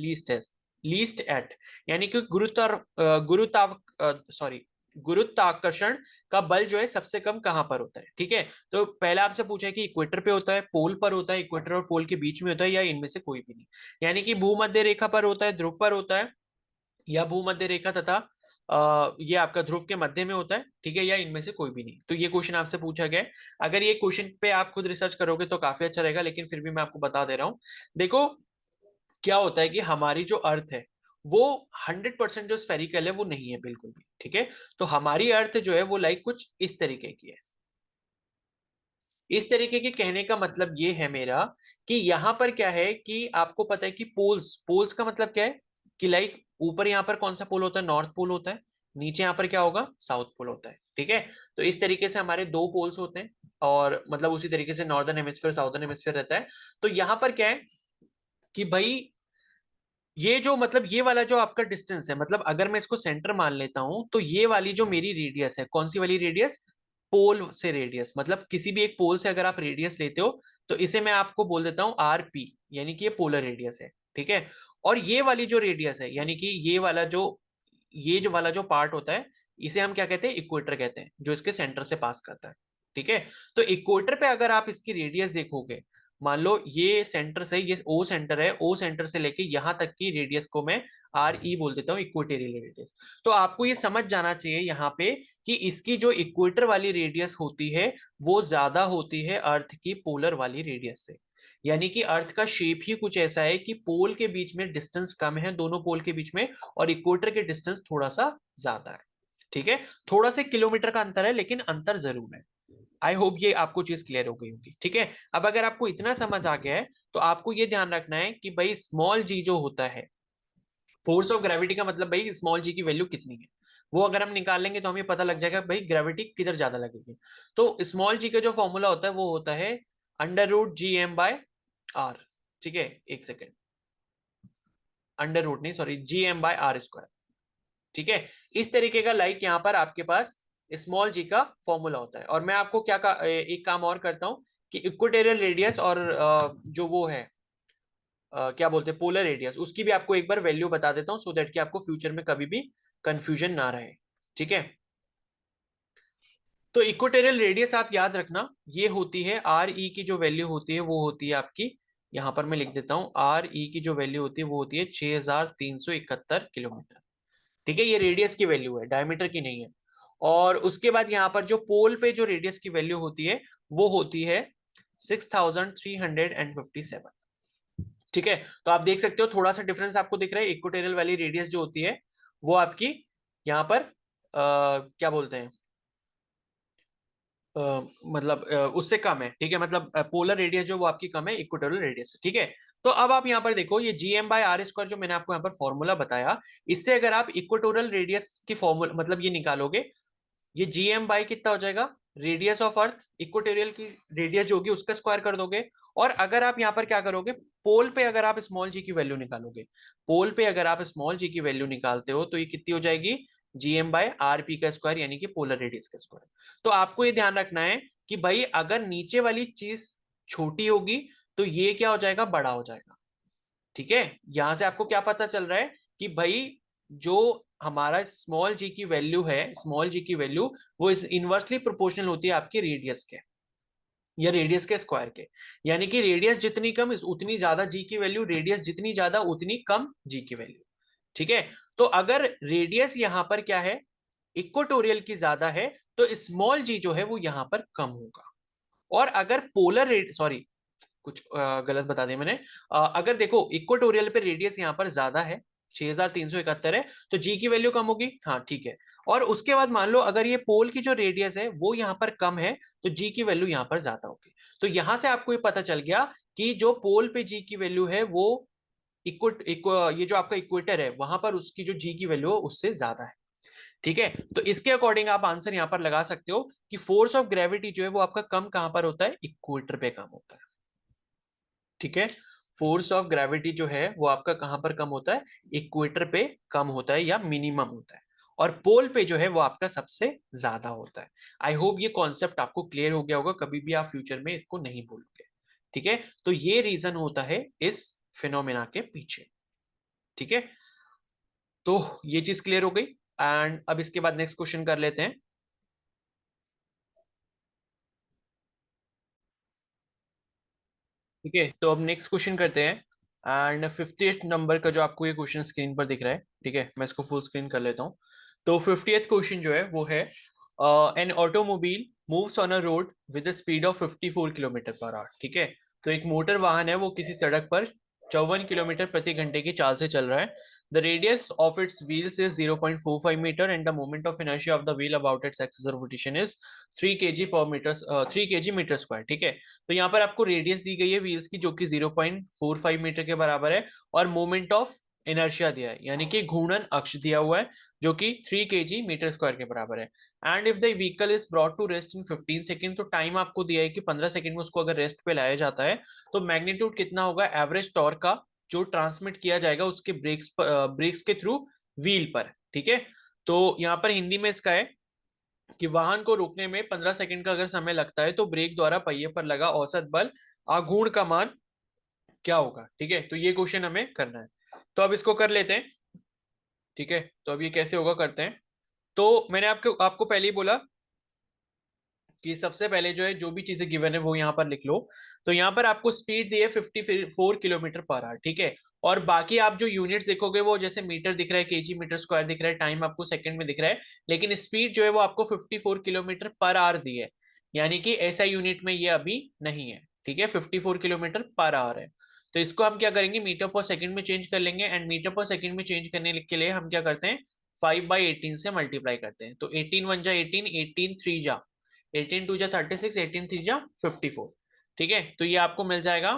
least at, यानी कि गुरुत्वाकर्षण का बल जो है सबसे कम कहां पर होता है, ठीक है। तो पहले आपसे पूछा है कि इक्वेटर पे होता है, पोल पर होता है, इक्वेटर और पोल के बीच में होता है, या इनमें से कोई भी नहीं, यानी कि भूमध्य रेखा पर होता है, ध्रुव पर होता है, या भूमध्य रेखा तथा ये आपका ध्रुव के मध्य में होता है, ठीक है, या इनमें से कोई भी नहीं। तो ये क्वेश्चन आपसे पूछा गया है, अगर ये क्वेश्चन पे आप खुद रिसर्च करोगे तो काफी अच्छा रहेगा, लेकिन फिर भी मैं आपको बता दे रहा हूं। देखो क्या होता है कि हमारी जो अर्थ है वो 100% जो स्फेरिकल है वो नहीं है बिल्कुल भी, ठीक है। तो हमारी अर्थ जो है वो लाइक कुछ इस तरीके की है। इस तरीके के कहने का मतलब ये है मेरा कि यहां पर क्या है कि आपको पता है कि पोल्स, पोल्स का मतलब क्या है कि लाइक ऊपर यहां पर कौन सा पोल होता है, नॉर्थ पोल होता है, नीचे यहां पर क्या होगा, साउथ पोल होता है, ठीक है। तो इस तरीके से हमारे दो पोल्स होते हैं, और मतलब उसी तरीके से नॉर्दर्न हेमिस्फीयर साउदर्न हेमिस्फीयर रहता है। तो यहां पर क्या है कि भाई ये जो मतलब ये वाला जो आपका डिस्टेंस है, मतलब अगर मैं इसको सेंटर मान लेता हूं तो ये वाली जो मेरी रेडियस है, कौन सी वाली रेडियस, पोल से रेडियस, मतलब किसी भी एक पोल से अगर आप रेडियस लेते हो तो इसे मैं आपको बोल देता हूं आर पी, यानी कि ये पोलर रेडियस है, ठीक है। और ये वाली जो रेडियस है, यानी कि ये वाला जो ये जो वाला जो पार्ट होता है इसे हम क्या कहते हैं, इक्वेटर कहते हैं, जो इसके सेंटर से पास करता है। ठीक है, तो इक्वेटर पे अगर आप इसकी रेडियस देखोगे, मान लो ये सेंटर से, ये ओ सेंटर है, ओ सेंटर से लेके यहां तक की रेडियस को मैं आर ई बोल देता हूँ, इक्वेटोरियल रेडियस। तो आपको ये समझ जाना चाहिए यहाँ पे कि इसकी जो इक्वेटर वाली रेडियस होती है वो ज्यादा होती है अर्थ की पोलर वाली रेडियस से। यानी कि अर्थ का शेप ही कुछ ऐसा है कि पोल के बीच में डिस्टेंस कम है, दोनों पोल के बीच में, और इक्वेटर के डिस्टेंस थोड़ा सा ज्यादा है। ठीक है, थोड़ा सा किलोमीटर का अंतर है, लेकिन अंतर जरूर है। आई होप ये आपको चीज क्लियर हो गई होगी। ठीक है, अब अगर आपको इतना समझ आ गया है तो आपको ये ध्यान रखना है कि भाई स्मॉल जी जो होता है, फोर्स ऑफ ग्रेविटी का मतलब भाई स्मॉल जी की वैल्यू कितनी है, वो अगर हम निकाल लेंगे तो हमें पता लग जाएगा भाई ग्रेविटी किधर ज्यादा लगेगी। तो स्मॉल जी का जो फॉर्मूला होता है वो होता है √GM/r। ठीक है, एक सेकेंड, अंडर रूट नहीं, सॉरी, GM/r²। ठीक है, इस तरीके का लाइक यहाँ पर आपके पास स्मॉल जी का फॉर्मूला होता है। और मैं आपको एक काम और करता हूँ कि इक्वेटोरियल रेडियस और जो वो है क्या बोलते हैं पोलर रेडियस, उसकी भी आपको एक बार वैल्यू बता देता हूँ, सो दैट कि आपको फ्यूचर में कभी भी कंफ्यूजन ना रहे। ठीक है, तो इक्वेटोरियल रेडियस आप याद रखना, ये होती है आर ई की जो वैल्यू होती है वो होती है आपकी, यहां पर मैं लिख देता हूं, आर ई की जो वैल्यू होती है वो होती है 6371 किलोमीटर। ठीक है, ये रेडियस की वैल्यू है, डायमीटर की नहीं है। और उसके बाद यहाँ पर जो पोल पे जो रेडियस की वैल्यू होती है वो होती है 6357। ठीक है, तो आप देख सकते हो थोड़ा सा डिफरेंस आपको दिख रहा है। इक्वेटोरियल वाली रेडियस जो होती है वो आपकी यहाँ पर क्या बोलते हैं, मतलब उससे कम है। ठीक है, मतलब पोलर रेडियस जो वो आपकी कम है इक्वेटोरियल रेडियस से। ठीक है, तो अब आप यहाँ पर देखो ये GM/r² जो मैंने आपको यहाँ पर फॉर्मूला बताया, इससे अगर आप इक्वेटोरियल रेडियस की फॉर्मूला मतलब ये निकालोगे, ये GM बाई कितना हो जाएगा, रेडियस ऑफ अर्थ, इक्वेटोरियल की रेडियस जो होगी उसका स्क्वायर कर दोगे। और अगर आप यहाँ पर क्या करोगे, पोल पे अगर आप स्मॉल जी की वैल्यू निकालोगे, पोल पे अगर आप स्मॉल जी की वैल्यू निकालते हो तो ये कितनी हो जाएगी, GM/rp का स्क्वायर, यानी कि पोलर रेडियस का स्क्वायर। तो आपको ये ध्यान रखना है कि भाई अगर नीचे वाली चीज छोटी होगी तो ये क्या हो जाएगा, बड़ा हो जाएगा। ठीक है, यहां से आपको क्या पता चल रहा है कि भाई जो हमारा स्मॉल जी की वैल्यू है, स्मॉल जी की वैल्यू वो इस इनवर्सली प्रोपोर्शनल होती है आपकी रेडियस के, या रेडियस के स्क्वायर के। यानी कि रेडियस जितनी कम उतनी ज्यादा जी की वैल्यू, रेडियस जितनी ज्यादा उतनी कम जी की वैल्यू। ठीक है, तो अगर रेडियस यहां पर क्या है, इक्वेटोरियल की ज्यादा है, तो स्मॉल जी जो है वो यहां पर कम होगा। और अगर पोलर रेड सॉरी, कुछ गलत बता दिया मैंने। अगर देखो इक्वेटोरियल पे रेडियस यहाँ पर ज्यादा है, 6371 है, तो जी की वैल्यू कम होगी। हाँ ठीक है, और उसके बाद मान लो अगर ये पोल की जो रेडियस है वो यहाँ पर कम है, तो जी की वैल्यू यहाँ पर ज्यादा होगी। तो यहां से आपको ये पता चल गया कि जो पोल पे जी की वैल्यू है वो ये जो आपका इक्वेटर है वहां पर उसकी जो जी की वैल्यू है उससे ज्यादा है। ठीक है, तो इसके अकॉर्डिंग आप आंसर यहां पर लगा सकते हो कि फोर्स ऑफ ग्रेविटी जो है वो आपका कम कहां पर होता है, इक्वेटर पे कम होता है। ठीक है, फोर्स ऑफ ग्रेविटी जो है वो आपका कहां पर कम होता है, इक्वेटर पे कम होता है या मिनिमम होता है। और पोल पे जो है वो आपका सबसे ज्यादा होता है। आई होप ये कॉन्सेप्ट आपको क्लियर हो गया होगा, कभी भी आप फ्यूचर में इसको नहीं भूलोगे। ठीक है, तो ये रीजन होता है इस फिनोमेना के पीछे। ठीक है, तो ये चीज क्लियर हो गई। एंड अब इसके बाद नेक्स्ट क्वेश्चन कर लेते हैं। ठीक है, तो अब नेक्स्ट क्वेश्चन करते हैं। एंड 58 नंबर का जो आपको ये क्वेश्चन स्क्रीन पर दिख रहा है, ठीक है, मैं इसको फुल स्क्रीन कर लेता हूँ। तो 50th क्वेश्चन जो है वो है, an automobile moves on a road with speed of 54 kilometre per hour. ठीक है, तो एक मोटर वाहन है वो किसी सड़क पर 54 किलोमीटर प्रति घंटे की चाल से चल रहा है। The radius of its wheels is 0.45 metre and the moment of inertia of the wheel about its axis of rotation is 3 kg/मीटर, 3 kg मीटर स्क्वायर। ठीक है, तो यहाँ पर आपको रेडियस दी गई है व्हील्स की जो कि 0.45 मीटर के बराबर है, और मोमेंट ऑफ इनर्शिया दिया है, यानी कि घूर्णन अक्ष दिया हुआ है जो कि 3 kg/मीटर स्क्वायर के बराबर है। And if the vehicle is brought to rest in 15 second, तो टाइम आपको दिया है कि 15 सेकेंड में उसको अगर रेस्ट पे लाया जाता है तो मैग्नीट्यूड कितना होगा एवरेज टॉर्क का जो ट्रांसमिट किया जाएगा उसके ब्रेक्स के थ्रू व्हील पर। ठीक है, तो यहाँ पर हिंदी में इसका है कि वाहन को रोकने में 15 सेकंड का अगर समय लगता है तो ब्रेक द्वारा पहिए पर लगा औसत बल आघूर्ण का मान क्या होगा। ठीक है, तो ये क्वेश्चन हमें करना है, तो अब इसको कर लेते हैं। ठीक है, तो अब ये कैसे होगा करते हैं। तो मैंने आपको आपको पहले ही बोला कि सबसे पहले जो है जो भी चीजें गिवन है वो यहाँ पर लिख लो। तो यहाँ पर आपको स्पीड दी है 54 किलोमीटर पर आवर, ठीक है। और बाकी आप जो यूनिट्स देखोगे वो जैसे मीटर दिख रहा है, केजी मीटर स्क्वायर दिख रहा है, टाइम आपको सेकंड में दिख रहा है, लेकिन स्पीड जो है वो आपको 54 किलोमीटर पर आवर दी है, यानी कि ऐसा यूनिट में ये अभी नहीं है, ठीक है। 54 किलोमीटर पर आवर है। तो इसको हम क्या करेंगे, मीटर पर सेकंड में चेंज कर लेंगे, एंड मीटर पर सेकंड में चेंज करने के लिए हम क्या करते हैं, 5/18 से मल्टीप्लाई करते हैं। तो 18 1 जा 18, 18 3 जा 18 2 जा 36, 18 3 जा 54, ठीक है। तो ये आपको मिल जाएगा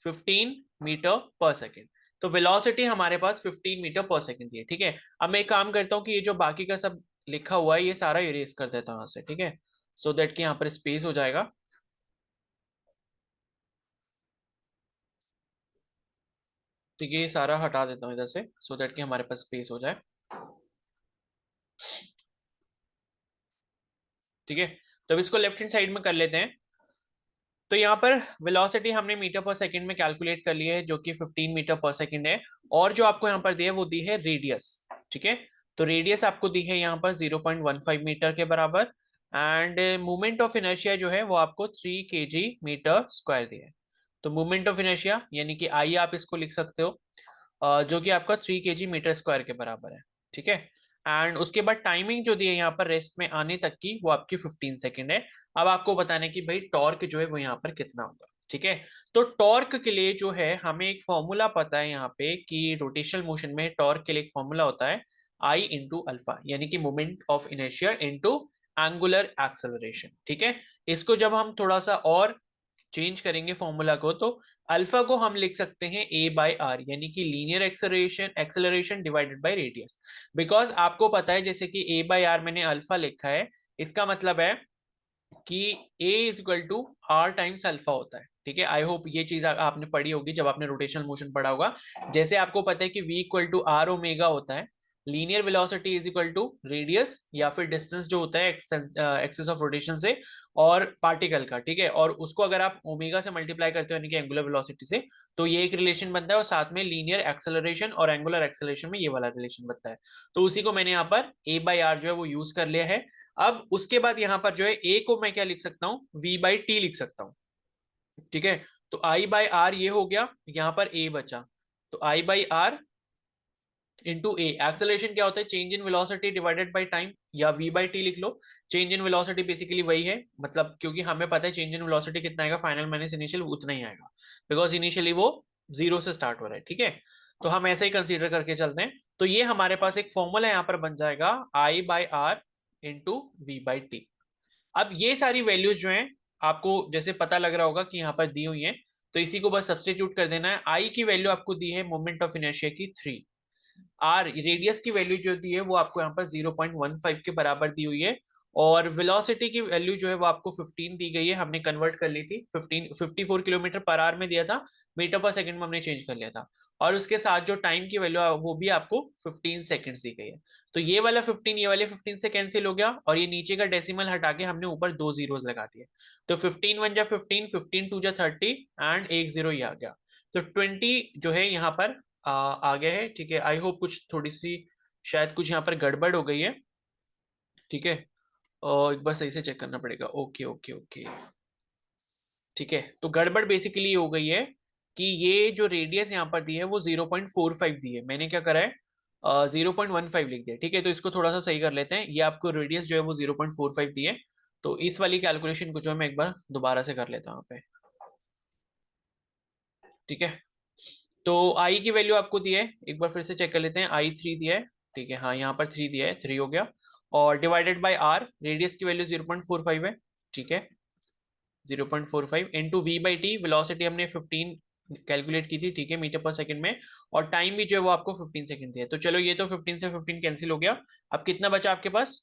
15 मीटर पर सेकेंड। तो वेलोसिटी हमारे पास 15 मीटर पर सेकेंड थी, ठीक है। अब मैं एक काम करता हूँ कि ये जो बाकी का सब लिखा हुआ है ये सारा इरेज कर देता हूँ यहाँ से, ठीक है, सो दैट कि यहाँ पर स्पेस हो जाएगा। ठीक है, ये सारा हटा देता हूँ इधर से, सो दैट कि हमारे पास स्पेस हो जाए, ठीक है। तो अब इसको लेफ्ट हैंड साइड में कर लेते हैं। तो यहाँ पर वेलोसिटी हमने मीटर पर सेकंड में कैलकुलेट कर ली है, जो कि 15 मीटर पर सेकंड है। और जो आपको यहाँ पर दी है वो दी है रेडियस, ठीक है। तो रेडियस आपको दी है यहाँ पर 0.15 मीटर के बराबर, एंड मोमेंट ऑफ इनर्शिया जो है वो आपको 3 kg मीटर स्क्वायर दिया है। तो मोमेंट ऑफ इनर्शिया यानी कि आई आप इसको लिख सकते हो, जो कि आपका 3 kg मीटर स्क्वायर के बराबर है, ठीक है। एंड उसके बाद टाइमिंग जो दी है यहाँ पर रेस्ट में आने तक की वो आपकी 15 सेकेंड है। अब आपको बताना है कि भाई टॉर्क जो है वो यहाँ पर कितना होगा, ठीक है। तो टॉर्क के लिए जो है हमें एक फॉर्मूला पता है यहाँ पे कि रोटेशनल मोशन में टॉर्क के लिए एक फॉर्मूला होता है आई इंटू अल्फा, यानी कि moment of inertia into angular acceleration, ठीक है। इसको जब हम थोड़ा सा और चेंज करेंगे फॉर्मूला को, तो अल्फा को हम लिख सकते हैं ए बाई आर, यानी कि linear acceleration acceleration divided by radius. Because आपको पता है जैसे कि ए बाई आर मैंने अल्फा लिखा है, इसका मतलब है कि A is equal to R times alpha होता है, ठीक है। आई होप ये चीज आपने पढ़ी होगी जब आपने रोटेशनल मोशन पढ़ा होगा। जैसे आपको पता है कि v equal to R omega होता है, linear velocity is equal to radius या फिर डिस्टेंस जो होता है एक्सिस ऑफ रोटेशन से और पार्टिकल का, ठीक है। और उसको अगर आप ओमेगा से मल्टीप्लाई करते हो यानी कि एंगुलर वेलोसिटी से, तो ये एक रिलेशन बनता है, और साथ में लीनियर एक्सेलरेशन और एंगुलर एक्सेलरेशन में ये वाला रिलेशन बनता है। तो उसी को मैंने यहाँ पर ए बाई आर जो है वो यूज कर लिया है। अब उसके बाद यहां पर जो है ए को मैं क्या लिख सकता हूं, वी बाई टी लिख सकता हूं, ठीक है। तो आई बाई आर ये हो गया, यहां पर ए बचा, तो I by R into A. Acceleration क्या होता है, change in velocity divided by time, या वी बाई टी लिख लो। चेंज इन वेलोसिटी बेसिकली वही है, मतलब क्योंकि हमें पता है चेंज इन वेलोसिटी कितना आएगा, फाइनल माइनस इनिशियल उतना ही आएगा, बिकॉज इनिशियली वो जीरो से स्टार्ट हो रहा है, ठीक है। तो हम ऐसे ही कंसीडर करके चलते हैं। तो ये हमारे पास एक फॉर्मूला यहाँ पर बन जाएगा, I by R into V by T. अब ये सारी वैल्यूज जो हैं आपको जैसे पता लग रहा होगा कि यहाँ पर दी हुई हैं, तो इसी को बस सब्स्टिट्यूट कर देना है। आई की वैल्यू आपको दी है मोमेंट ऑफ इनर्शिया की 3, आर रेडियस की वैल्यू जो दी है वो आपको यहाँ पर 0.15 के बराबर दी हुई है, और वेलोसिटी की वैल्यू जो है वो आपको 15 दी गई है, हमने कन्वर्ट कर ली थी 54 किलोमीटर पर आवर में दिया था, मीटर पर सेकंड में हमने चेंज कर लिया था। और उसके साथ जो टाइम की वैल्यू है वो भी आपको 15 सेकंड्स दी गई है। तो ये वाला 15 ये वाले 15 से कैंसिल हो गया, और ये नीचे का डेसिमल हटा के हमने ऊपर दो जीरोस लगा दिए। तो 15 1 जा 15, 15 2 जा 30, एंड एक जीरो ये आ गया। तो 20 जो है यहाँ पर आ गया है, ठीक है। आई होप कुछ थोड़ी सी शायद कुछ यहाँ पर गड़बड़ हो गई है, ठीक है। और एक बार सही से चेक करना पड़ेगा, ओके ओके ओके, ठीक है। तो गड़बड़ बेसिकली हो गई है कि ये जो रेडियस यहाँ पर दी है वो 0.45 दी है, मैंने क्या करा है 0.15 लिख दिया, ठीक है। तो इसको थोड़ा सा सही कर लेते हैं, ये आपको रेडियस जो है वो 0.45 दी है। तो इस वाली कैलकुलेशन को जो है मैं एक बार दोबारा से कर लेता हूँ यहाँ पे, ठीक है। तो आई की वैल्यू आपको दी है, एक बार फिर से चेक कर लेते हैं, आई 3 दिया है, ठीक है, हाँ यहाँ पर 3 दिया है, 3 हो गया। और डिवाइडेड बाय आर, रेडियस की वैल्यू 0.45 है, ठीक है। 0.45 into V by T, velocity हमने 15 कैलकुलेट की थी, ठीक है, मीटर पर सेकंड में। और टाइम भी जो है वो आपको 15 सेकंड दिया है। तो चलो ये तो 15 से 15 कैंसिल हो गया। अब कितना बचा आपके पास,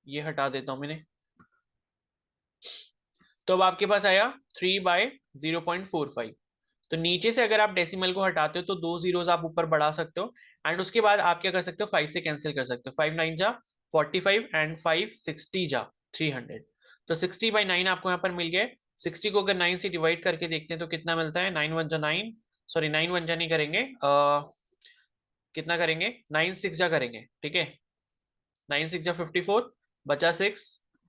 ये हटा देता हूं मैंने। तो अब आपके पास आया 3/0.45। तो नीचे से अगर आप डेसिमल को हटाते हो तो दो जीरोस आप ऊपर बढ़ा सकते हो, एंड उसके बाद आप क्या कर सकते हो, 5 से कैंसिल कर सकते हो। 5 9 जा 45, एंड 5 60 जा 300। तो 60/9 आपको यहाँ पर मिल गया। 60 को अगर 9 से डिवाइड करके देखते हैं तो कितना मिलता है, 9 1 जा 9, सॉरी 9 1 जा नहीं करेंगे, कितना करेंगे, 9 6 जा करेंगे, ठीक है, 9 6 जा 54, बचा 6,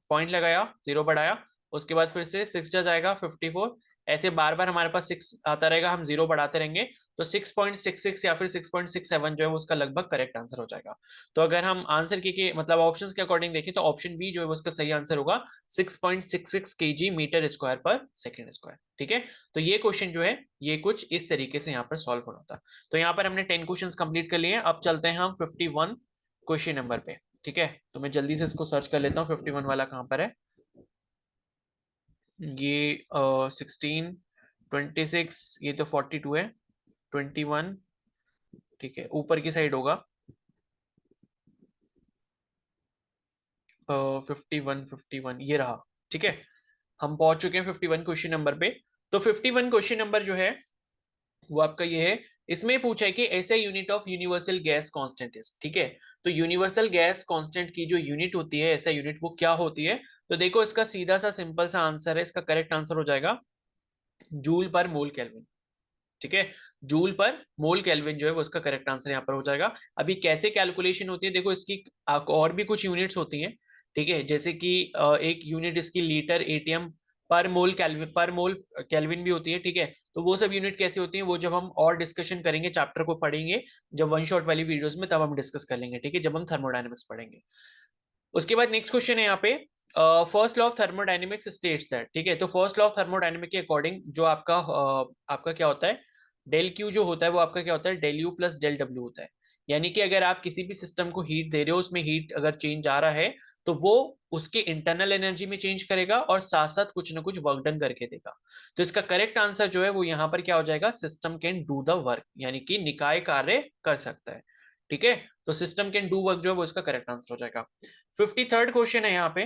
पॉइंट लगाया, जीरो बढ़ाया, उसके बाद फिर से 6 जा जाएगा 54, ऐसे बार बार हमारे पास 6 आता रहेगा, हम जीरो बढ़ाते रहेंगे, तो 6.66 या फिर 6.67 जो है उसका लगभग करेक्ट आंसर हो जाएगा। तो अगर हम आंसर के मतलब ऑप्शंस के अकॉर्डिंग देखें तो ऑप्शन बी जो है उसका सही आंसर होगा 6.66 kg मीटर स्क्वायर पर सेकेंड स्क्वायर, ठीक है। तो ये क्वेश्चन जो है ये कुछ इस तरीके से यहाँ पर सॉल्व होना था। तो यहाँ पर हमने 10 क्वेश्चंस कंप्लीट कर लिए हैं, अब चलते हैं हम 51 क्वेश्चन नंबर पे, ठीक है। तो मैं जल्दी से इसको सर्च कर लेता हूँ 51 वाला कहाँ पर है। ये 16, 26, ये तो 42 है, 21, ठीक है, ऊपर की साइड होगा 51, ये रहा, ठीक है। हम पहुंच चुके हैं 51 क्वेश्चन नंबर पे। तो 51 क्वेश्चन नंबर जो है वो आपका ये है, इसमें पूछा है कि ऐसे unit of universal gas constant is, ठीक है। तो यूनिवर्सल गैस कांस्टेंट की जो यूनिट होती है, ऐसा यूनिट वो क्या होती है, तो देखो इसका सीधा सा सिंपल सा आंसर है, इसका करेक्ट आंसर हो जाएगा जूल पर मोल केल्विन, ठीक है। जूल पर मोल केल्विन जो है वो इसका करेक्ट आंसर यहाँ पर हो जाएगा। अभी कैसे कैलकुलेशन होती है, देखो इसकी और भी कुछ यूनिट्स होती हैं, ठीक है, जैसे कि एक यूनिट इसकी लीटर एटीएम पर मोल केल्विन भी होती है, ठीक है। तो वो सब यूनिट कैसे होती है वो जब हम और डिस्कशन करेंगे, चैप्टर को पढ़ेंगे, जब वन शॉट वाली वीडियोस में, तब हम डिस्कस कर लेंगे, ठीक है, जब हम थर्मोडायनेमिक्स पढ़ेंगे। उसके बाद नेक्स्ट क्वेश्चन है यहाँ पे, first law of thermodynamics states that, ठीक है। तो फर्स्ट लॉ ऑफ थर्मोडायनेमिक के अकॉर्डिंग जो आपका क्या होता है, डेल क्यू जो होता है वो आपका क्या होता है, del U plus del W होता है। यानी कि अगर आप किसी भी सिस्टम को हीट दे रहे हो, उसमें हीट अगर चेंज आ रहा है तो वो उसके इंटरनल एनर्जी में चेंज करेगा और साथ साथ कुछ ना कुछ वर्क डन करके देगा। तो इसका करेक्ट आंसर जो है वो यहाँ पर क्या हो जाएगा, system can do the work, यानी कि निकाय कार्य कर सकता है, ठीक है। तो सिस्टम कैन डू वर्क जो है वो इसका करेक्ट आंसर हो जाएगा। 53rd क्वेश्चन है यहाँ पे।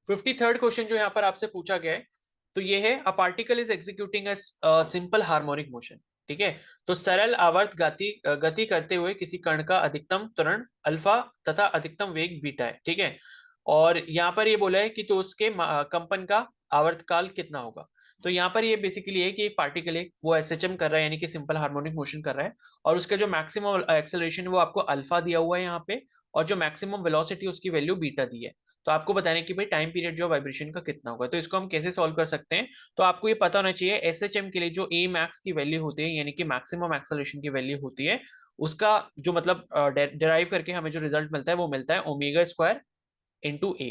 53rd क्वेश्चन जो यहाँ पर आपसे पूछा गया है, तो ये है, अ particle is executing a simple harmonic motion, ठीक है। तो सरल आवर्त गति करते हुए किसी कण का अधिकतम त्वरण अल्फा तथा अधिकतम वेग बीटा है, ठीक है। और यहाँ पर ये बोला है कि तो उसके कंपन का आवर्तकाल कितना होगा। तो यहाँ पर ये बेसिकली है कि एक पार्टिकल है वो एसएचएम कर रहा है, यानी कि सिंपल हार्मोनिक मोशन कर रहा है, और उसका जो मैक्सिमम एक्सेलरेशन वो आपको अल्फा दिया हुआ है यहाँ पे, और जो मैक्सिमम वेलोसिटी उसकी वैल्यू बीटा दी है। तो आपको बताना है कि भाई टाइम पीरियड जो वाइब्रेशन का कितना होगा। तो इसको हम कैसे सॉल्व कर सकते हैं, तो आपको ये पता होना चाहिए एसएचएम के लिए जो ए मैक्स की वैल्यू होती है, यानी कि मैक्सिमम एक्सेलरेशन की वैल्यू होती है, उसका जो मतलब डिराइव करके हमें जो रिजल्ट मिलता है वो मिलता है ओमेगा स्क्वायर इंटू ए,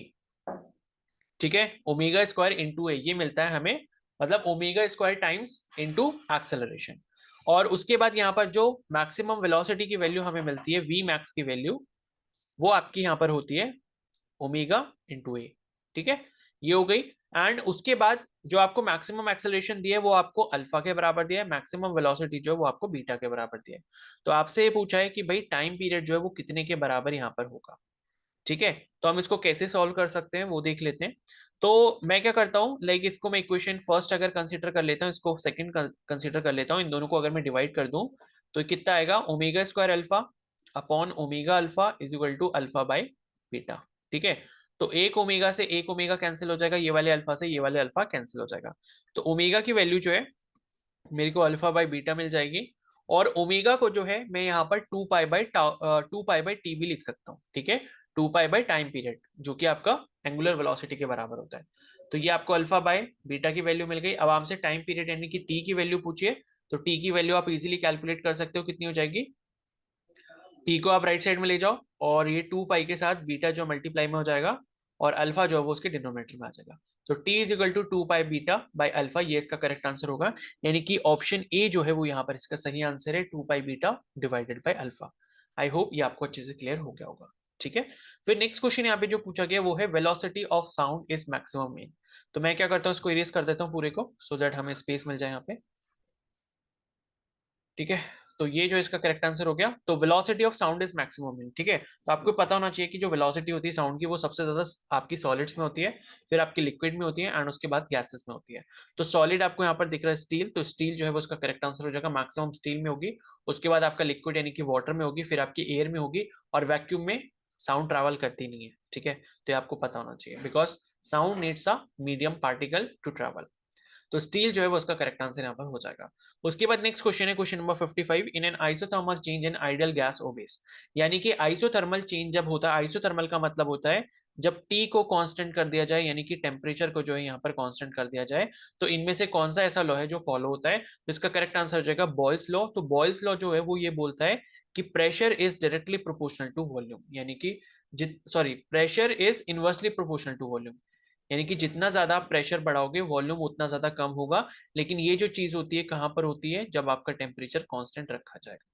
ठीक है। ओमेगा स्क्वायर इंटू ए ये मिलता है हमें, मतलब omega square times into acceleration. और उसके बाद यहाँ पर जो मैक्सिमम वेलोसिटी की वैल्यू हमें मिलती है, वी मैक्स की वैल्यू, वो आपकी यहाँ पर होती है ओमेगा इंटू ए, ठीक है, ये हो गई। एंड उसके बाद जो आपको मैक्सिमम एक्सेलरेशन दिया है वो आपको अल्फा के बराबर दिया है, मैक्सिमम वेलोसिटी जो है वो आपको बीटा के बराबर दिया है। तो आपसे ये पूछा है कि भाई टाइम पीरियड जो है वो कितने के बराबर यहाँ पर होगा, ठीक है। तो हम इसको कैसे सॉल्व कर सकते हैं वो देख लेते हैं। तो मैं क्या करता हूँ, लाइक इसको मैं इक्वेशन फर्स्ट अगर कंसीडर कर लेता हूँ, इसको सेकंड कंसीडर कर लेता हूँ, इन दोनों को अगर मैं डिवाइड कर दूं तो कितना आएगा, omega square alpha upon omega alpha is equal to alpha by beta, ठीक है। तो एक ओमेगा से एक ओमेगा कैंसिल हो जाएगा, ये वाले अल्फा से ये वाले अल्फा कैंसिल हो जाएगा। तो ओमेगा की वैल्यू जो है मेरे को अल्फा बाई बीटा मिल जाएगी, और ओमेगा को जो है मैं यहाँ पर 2 पाई बाई टी भी लिख सकता हूँ, ठीक है। 2 पाई बाई टाइम पीरियड जो कि आपका एंगुलर वेलोसिटी के बराबर होता है। तो ये आपको अल्फा बाय बीटा की वैल्यू मिल गई। अब आपसे टाइम पीरियड यानी कि टी की वैल्यू पूछिए, तो टी की वैल्यू आप इजीली कैलकुलेट कर सकते हो, कितनी हो जाएगी, टी को आप राइट साइड में ले जाओ और ये 2 पाई के साथ बीटा जो मल्टीप्लाई में हो जाएगा, और अल्फा जो है वो उसके डिनोमिनेटर में आ जाएगा। तो T is equal to 2 pi beta by alpha, ये इसका करेक्ट आंसर होगा। यानी कि ऑप्शन ए जो है वो यहाँ पर इसका सही आंसर है, 2 pi beta divided by alpha. I hope ये आपको अच्छे से क्लियर हो गया होगा, ठीक है। फिर नेक्स्ट क्वेश्चन यहाँ पे जो पूछा गया वो है velocity of sound is maximum mean. तो मैं क्या करता हूँ, इसको इरेज कर देता हूँ पूरे को, सो दैट हमें स्पेस मिल जाए यहाँ पे, ठीक है। तो ये जो इसका करेक्ट आंसर हो गया। तो velocity of sound is maximum mean, ठीक है। तो आपको पता होना चाहिए कि जो वेलोसिटी होती है साउंड की वो सबसे ज्यादा आपकी सॉलिड्स में होती है, फिर आपकी लिक्विड में होती है, एंड उसके बाद गैसेस में होती है। तो सॉलिड आपको यहाँ पर दिख रहा है स्टील, तो स्टील जो है वो उसका करेक्ट आंसर हो जाएगा, मैक्सिमम स्टील में होगी। उसके बाद आपका लिक्विड यानी कि वाटर में होगी, फिर आपकी एयर में होगी, और वैक्यूम में साउंड ट्रैवल करती नहीं है, ठीक है। तो ये आपको पता होना चाहिए, because sound needs a medium particle to travel. तो स्टील जो है वो उसका करेक्ट आंसर यहाँ पर हो जाएगा। उसके बाद नेक्स्ट क्वेश्चन है question number 55, in an isothermal change in ideal gas और बेस। यानी कि आइसोथर्मल चेंज जब होता है, आइसोथर्मल का मतलब होता है जब T को कांस्टेंट कर दिया जाए, यानी कि टेम्परेचर को जो है यहाँ पर कांस्टेंट कर दिया जाए, तो इनमें से कौन सा ऐसा लॉ है जो फॉलो होता है? तो इसका करेक्ट आंसर हो जाएगा बॉयल्स लॉ। तो बॉयल्स लॉ जो है वो ये बोलता है कि pressure is directly proportional to volume, यानी कि pressure is inversely proportional to volume, यानी कि जितना ज्यादा आप प्रेशर बढ़ाओगे वॉल्यूम उतना ज्यादा कम होगा। लेकिन ये जो चीज होती है कहां पर होती है? जब आपका टेम्परेचर कांस्टेंट रखा जाएगा।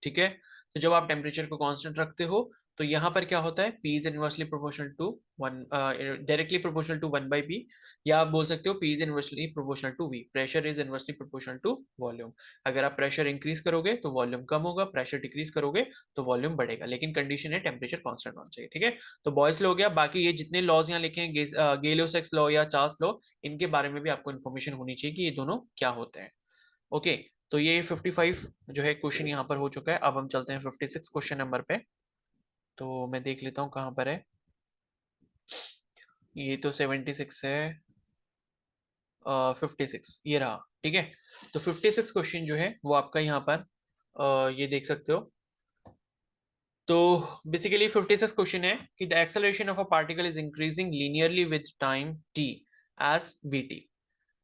ठीक है, तो जब आप टेम्परेचर को कांस्टेंट रखते हो तो यहाँ पर क्या होता है? P is inversely proportional to one, directly proportional to 1/P, या आप बोल सकते हो P is inversely proportional to V, pressure is inversely proportional to volume. अगर आप प्रेशर इंक्रीज करोगे तो वॉल्यूम कम होगा, प्रेशर डिक्रीज करोगे तो वॉल्यूम बढ़ेगा, लेकिन कंडीशन है टेम्परेचर कांस्टेंट होना चाहिए। ठीक है, तो बॉयस लॉ हो गया। बाकी ये जितने लॉज यहाँ लिखे हैं, गेलियोसेक्स लॉ या चार्ल्स लॉ, इनके बारे में भी आपको इन्फॉर्मेशन होनी चाहिए कि ये दोनों क्या होते हैं। ओके, तो ये 55 जो है क्वेश्चन यहाँ पर हो चुका है। अब हम चलते हैं 56 क्वेश्चन नंबर पे। तो मैं देख लेता हूँ कहाँ पर है। ये तो 76 है, 56 ये रहा। ठीक है, तो 56 क्वेश्चन जो है वो आपका यहाँ पर ये देख सकते हो। तो बेसिकली 56 क्वेश्चन है कि the acceleration of a particle is increasing linearly with time T as BT.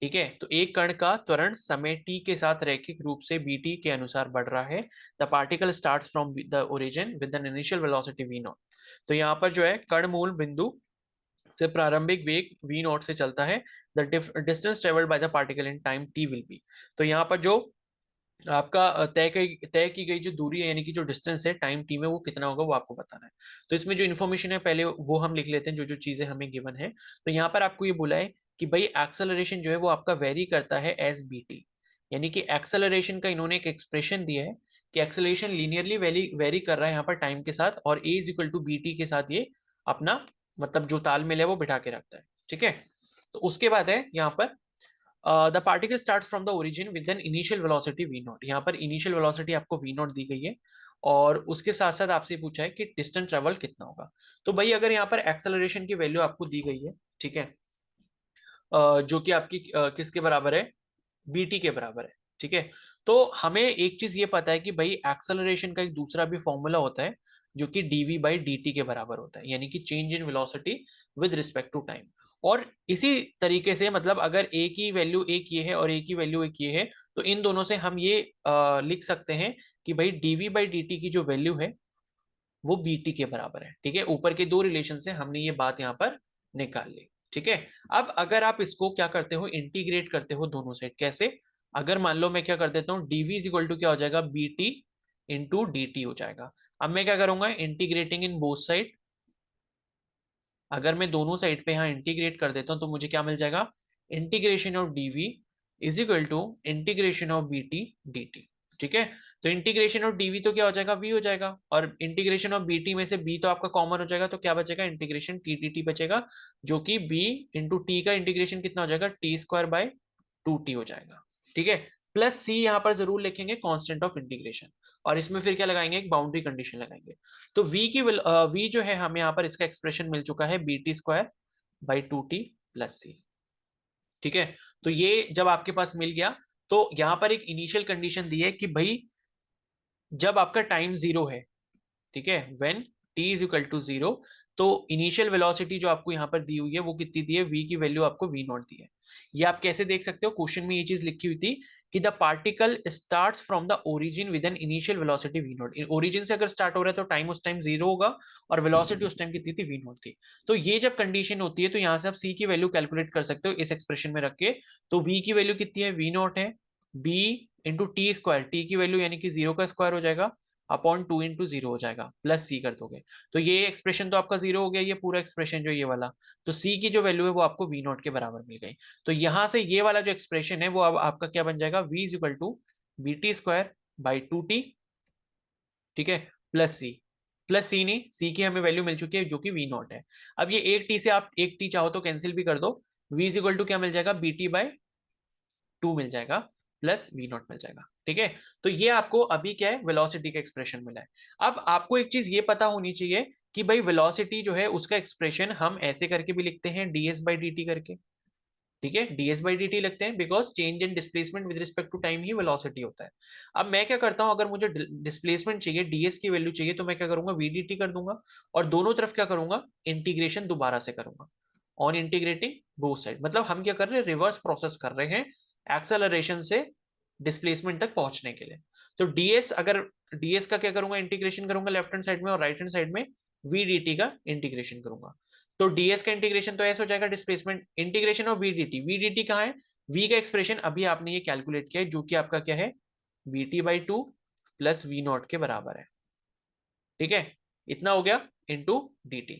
ठीक है, तो एक कण का त्वरण समय t के साथ रैखिक रूप से bt के अनुसार बढ़ रहा है। The particle starts from the origin with an initial velocity v not. तो यहाँ पर जो है कण मूल बिंदु से प्रारंभिक वेग v नॉट से चलता है। The distance travelled by the particle in time t will be. तो यहाँ पर जो आपका तय की गई जो दूरी है, यानी कि जो डिस्टेंस है टाइम टी में, वो कितना होगा वो आपको बताना है। तो इसमें जो इन्फॉर्मेशन है पहले वो हम लिख लेते हैं, जो जो चीजें हमें गिवन है। तो यहाँ पर आपको ये बोला है कि भाई एक्सेलरेशन जो है वो आपका वेरी करता है एस बी टी, यानी कि एक्सेलरेशन का इन्होंने एक एक्सप्रेशन दिया है कि एक्सेलरेशन लीनियरली वेरी कर रहा है यहाँ पर टाइम के साथ, और A is equal to B T के साथ ये अपना मतलब जो तालमेल है वो बिठा के रखता है। ठीक है, तो उसके बाद है यहाँ पर the particle start from the origin with an initial velocity v not. यहाँ पर इनिशियल वेलोसिटी आपको v नॉट दी गई है, और उसके साथ साथ आपसे पूछा है कि डिस्टेंस ट्रेवल कितना होगा। तो भाई अगर यहाँ पर एक्सेलरेशन की वैल्यू आपको दी गई है, ठीक है, जो कि आपकी किसके बराबर है? बीटी के बराबर है। ठीक है, तो हमें एक चीज ये पता है कि भाई एक्सेलरेशन का एक दूसरा भी फॉर्मूला होता है जो कि dv बाई dt के बराबर होता है, यानी कि change in velocity with respect to time. और इसी तरीके से मतलब अगर a की वैल्यू एक ये है और a की वैल्यू एक ये है, तो इन दोनों से हम ये लिख सकते हैं कि भाई dv बाई dt की जो वैल्यू है वो bt के बराबर है। ठीक है, ऊपर के दो रिलेशन से हमने ये बात यहाँ पर निकाल ली। ठीक है, अब अगर आप इसको क्या करते हो, इंटीग्रेट करते हो दोनों साइड। कैसे? अगर मान लो मैं क्या कर देता हूँ, dv इज इक्वल टू क्या हो जाएगा, bt इंटू dt हो जाएगा। अब मैं क्या करूंगा, इंटीग्रेटिंग इन बोथ साइड। अगर मैं दोनों साइड पे यहाँ इंटीग्रेट कर देता हूँ तो मुझे क्या मिल जाएगा, integration of dv is equal to integration of bt dt। ठीक है, तो इंटीग्रेशन ऑफ dv तो क्या हो जाएगा, v हो जाएगा, और इंटीग्रेशन ऑफ bt में से b तो आपका कॉमन हो जाएगा, तो क्या बचेगा, इंटीग्रेशन t dt बचेगा, जो कि b इंटू t का इंटीग्रेशन कितना हो जाएगा, टी स्क्वायर बाय 2t हो जाएगा। ठीक है, प्लस c यहाँ पर जरूर लिखेंगे, कांस्टेंट ऑफ इंटीग्रेशन, और इसमें फिर क्या लगाएंगे, एक बाउंड्री कंडीशन लगाएंगे। तो v जो है हमें यहाँ पर इसका एक्सप्रेशन मिल चुका है bt square by 2t plus c। ठीक है, तो ये जब आपके पास मिल गया, तो यहाँ पर एक इनिशियल कंडीशन दी है कि भाई जब आपका टाइम जीरो है, ठीक है, when t is equal to zero, तो इनिशियल वेलोसिटी जो आपको यहाँ पर दी हुई है वो कितनी दी है, v की वैल्यू आपको v नॉट दी है। ये आप कैसे देख सकते हो, क्वेश्चन में ये चीज लिखी हुई थी कि the particle starts from the origin with an initial velocity v not. Origin से अगर स्टार्ट हो रहा है तो टाइम उस टाइम जीरो होगा, और वेलोसिटी उस टाइम कितनी थी, v नॉट थी। तो ये जब कंडीशन होती है तो यहाँ से आप c की वैल्यू कैलकुलेट कर सकते हो इस एक्सप्रेशन में रख के। तो v की वैल्यू कितनी है, v नॉट है, b into T square, T की वैल्यू यानी कि जीरो का स्क्वायर हो जाएगा, अपॉन 2 इंटू जीरो हो जाएगा, प्लस सी कर दोगे। तो ये एक्सप्रेशन तो आपका जीरो हो गया, ये पूरा एक्सप्रेशन जो ये वाला, तो सी की जो वैल्यू है वो आपको वी नॉट के बराबर मिल गई। तो यहां से ये वाला जो एक्सप्रेशन है वो अब आपका क्या बन जाएगा, V is equal to B T square by 2t, ठीक है, प्लस सी। प्लस सी नहीं, सी की हमें वैल्यू मिल चुकी है जो कि वी नॉट है। अब ये एक टी से आप एक टी चाहो तो कैंसिल भी कर दो, वी इज इक्वल टू क्या मिल जाएगा, बी टी बाई 2 मिल जाएगा, प्लस वी नॉट मिल जाएगा। ठीक है, तो ये आपको अभी क्या है, वेलोसिटी का एक्सप्रेशन मिला है। अब आपको एक चीज ये पता होनी चाहिए कि भाई वेलोसिटी जो है उसका एक्सप्रेशन हम ऐसे करके भी लिखते हैं ds बाई dt करके, ठीक है, ds बाई डी टी लगते हैं because change in displacement with respect to time ही वेलोसिटी होता है। अब मैं क्या करता हूं, अगर मुझे डिस्प्लेसमेंट चाहिए, ds की वैल्यू चाहिए, तो मैं क्या करूंगा, vdt कर दूंगा और दोनों तरफ क्या करूंगा, इंटीग्रेशन दोबारा से करूंगा ऑन इंटीग्रेटिंग बोथ साइड। मतलब हम क्या कर रहे हैं, रिवर्स प्रोसेस कर रहे हैं एक्सेलरेशन से डिस्प्लेसमेंट तक पहुंचने के लिए। तो ds, अगर ds का क्या करूंगा, इंटीग्रेशन करूंगा लेफ्ट हैंड साइड में, और राइट हैंड साइड में vdt का इंटीग्रेशन करूंगा। तो ds का इंटीग्रेशन तो ऐसे हो जाएगा, displacement integration of vdt, vdt कहाँ है, v का एक्सप्रेशन अभी आपने ये कैलकुलेट किया है, जो कि आपका क्या है, vt by two plus V nought के बराबर है। ठीक है, इतना हो गया इंटू dt।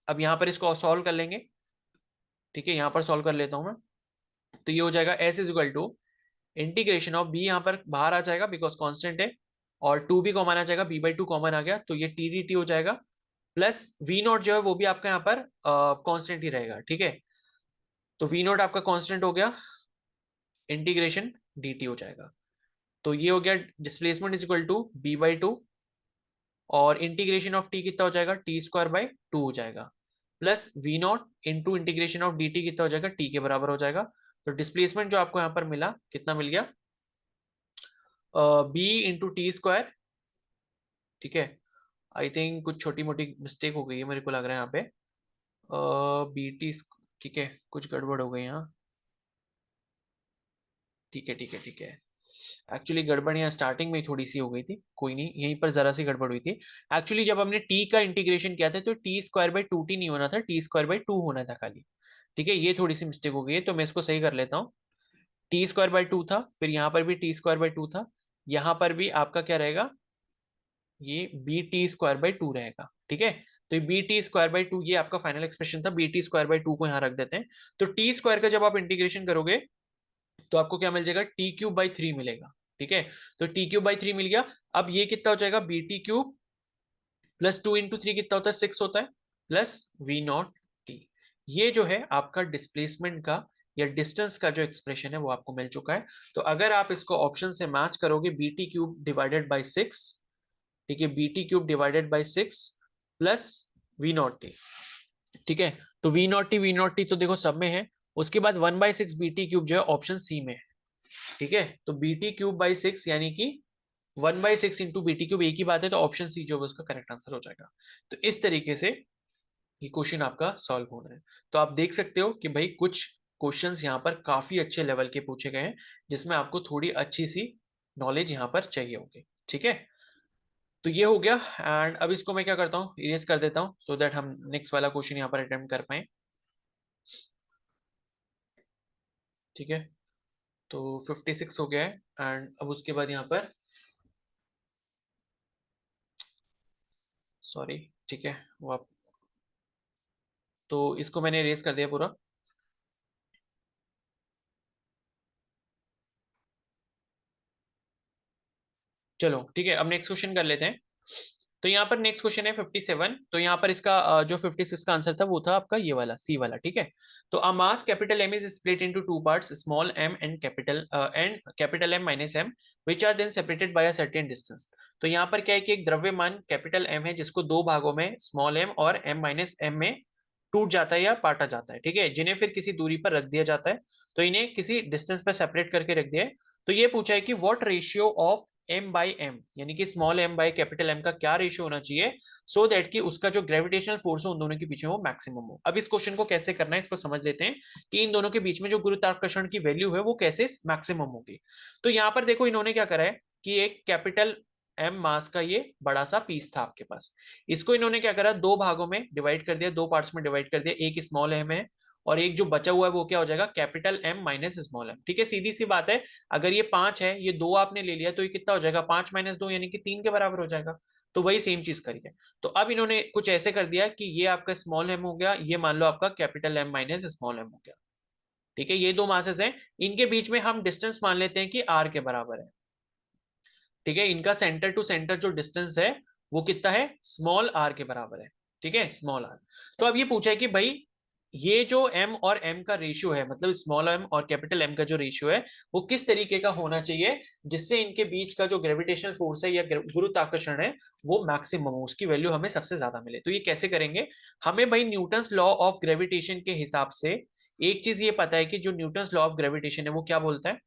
अब यहां पर इसको सॉल्व कर लेंगे। ठीक है, यहां पर सॉल्व कर लेता हूं मैं। तो ये हो जाएगा S is equal to integration of B, यहां पर बाहर आ जाएगा बिकॉज कांस्टेंट है, और टू भी कॉमन आ जाएगा, बी बाई टू कॉमन आ गया, तो ये टी डी टी हो जाएगा, प्लस वी नॉट जो है वो भी आपका यहाँ पर कांस्टेंट ही रहेगा। ठीक है, तो वी नॉट आपका कांस्टेंट हो गया, इंटीग्रेशन डी टी हो जाएगा। तो ये हो गया displacement is equal to B by two, और इंटीग्रेशन ऑफ टी कितना हो जाएगा, टी स्क्वायर बाई टू हो जाएगा, plus V nought into integration of D T कितना हो जाएगा, टी के बराबर हो जाएगा। तो डिस्प्लेसमेंट जो आपको यहाँ पर मिला, कितना मिल गया, बी इंटू टी स्क्वायर। ठीक है, आई थिंक कुछ छोटी मोटी मिस्टेक हो गई है, मेरे को लग रहा है यहाँ पे बी टी। ठीक है, कुछ गड़बड़ हो गई यहाँ। ठीक है, ठीक है, ठीक है, एक्चुअली गड़बड़ यहाँ स्टार्टिंग में ही थोड़ी सी हो गई थी, कोई नहीं, यहीं पर जरा सी गड़बड़ हुई थी। एक्चुअली जब हमने टी का इंटीग्रेशन किया था तो T square by to T नहीं होना था, टी स्क्वायर बाई टू होना था खाली। ठीक है, ये थोड़ी सी मिस्टेक हो गई है, तो मैं इसको सही कर लेता हूँ। टी स्क्वायर बाई टू था, फिर यहाँ पर भी टी स्क्वायर बाई टू था, यहाँ पर भी आपका क्या रहेगा, ये B T square by two रहेगा। ठीक है, तो B T square by two ये आपका फाइनल एक्सप्रेशन था, B T square by two को यहाँ रख देते हैं। तो टी स्क्वायर का जब आप इंटीग्रेशन करोगे तो आपको क्या मिल जाएगा, टी क्यूब बाई थ्री मिलेगा। ठीक है, तो टी क्यूब बाई थ्री मिल गया। अब ये कितना हो जाएगा, B T cube plus two into three कितना होता है, सिक्स होता है, प्लस वी नॉट टी। ये जो है आपका डिस्प्लेसमेंट का या डिस्टेंस का जो एक्सप्रेशन है वो आपको मिल चुका है। तो अगर आप इसको ऑप्शन से मैच करोगे, B T cube divided by six, ठीक है, B T cube divided by six plus V nought T. ठीक है, तो वी नॉट टी तो देखो सब में है, उसके बाद one by six B T cube जो है ऑप्शन सी में है। ठीक है, तो B T cube by six यानी कि one by six into B T cube एक ही बात है, तो ऑप्शन सी जो है उसका करेक्ट आंसर हो जाएगा। तो इस तरीके से ये क्वेश्चन आपका सॉल्व होना है। तो आप देख सकते हो कि भाई कुछ क्वेश्चंस यहाँ पर काफी अच्छे लेवल के पूछे गए हैं, जिसमें आपको थोड़ी अच्छी सी नॉलेज यहाँ पर चाहिए होगी। ठीक है, तो ये हो गया, एंड अब इसको मैं क्या करता हूँ, इरेज कर देता हूँ, सो दैट हम नेक्स्ट वाला क्वेश्चन यहाँ पर अटेम्प्ट कर पाए। ठीक है, तो 56 हो गया है, एंड अब उसके बाद यहाँ पर, सॉरी, ठीक है, वो आप, तो इसको मैंने इरेज कर दिया पूरा। चलो ठीक है, अब नेक्स्ट क्वेश्चन कर लेते हैं। तो यहाँ पर नेक्स्ट क्वेश्चन है 57। तो यहाँ पर इसका जो 56 का आंसर था वो था आपका ये वाला सी वाला। ठीक है, तो a mass capital M is split into two parts, small M and capital M minus M, which are then separated by a certain distance. तो यहाँ पर क्या है कि एक द्रव्यमान कैपिटल एम है जिसको दो भागों में स्मॉल एम और एम माइनस एम में टूट जाता है या पाटा जाता है। ठीक है, जिन्हें फिर किसी दूरी पर रख दिया जाता है, तो इन्हें किसी डिस्टेंस पर सेपरेट करके रख दिया है। तो ये पूछा है कि what ratio of M by M, यानी कि small M by capital M का क्या रेशियो होना चाहिए, सो दैट कि उसका जो ग्रेविटेशनल फोर्स है उन दोनों के बीच में वो मैक्सिमम हो। अब इस क्वेश्चन को कैसे करना है इसको समझ लेते हैं कि इन दोनों के बीच में जो गुरुत्वाकर्षण की वैल्यू है वो कैसे मैक्सिमम होगी। तो यहाँ पर देखो इन्होंने क्या करा है कि एक कैपिटल एम मास का ये बड़ा सा पीस था आपके पास, इसको इन्होंने क्या करा, दो भागों में डिवाइड कर दिया, दो पार्ट्स में डिवाइड कर दिया, एक स्मॉल एम है और एक जो बचा हुआ है वो क्या हो जाएगा, capital M minus small M. ठीक है, सीधी सी बात है, अगर ये पांच है, ये दो आपने ले लिया, तो ये कितना हो जाएगा, पांच माइनस दो यानी कि तीन के बराबर हो जाएगा। तो वही सेम चीज करिए। तो अब इन्होंने कुछ ऐसे कर दिया कि ये आपका स्मॉल एम हो गया, ये मान लो आपका capital M minus small M हो गया। ठीक है, ये दो मासेस हैं, इनके बीच में हम डिस्टेंस मान लेते हैं कि आर के बराबर है। ठीक है, इनका सेंटर टू सेंटर जो डिस्टेंस है वो कितना है, स्मॉल आर के बराबर है। ठीक है, स्मॉल आर। तो अब ये पूछा है कि भाई ये जो m और m का रेशियो है, मतलब स्मॉल m और कैपिटल M का जो रेशियो है वो किस तरीके का होना चाहिए जिससे इनके बीच का जो ग्रेविटेशनल फोर्स है या गुरुत्वाकर्षण है वो मैक्सिमम हो, उसकी वैल्यू हमें सबसे ज्यादा मिले। तो ये कैसे करेंगे, हमें भाई न्यूटन्स लॉ ऑफ ग्रेविटेशन के हिसाब से एक चीज ये पता है कि जो न्यूटन्स लॉ ऑफ ग्रेविटेशन है वो क्या बोलता है,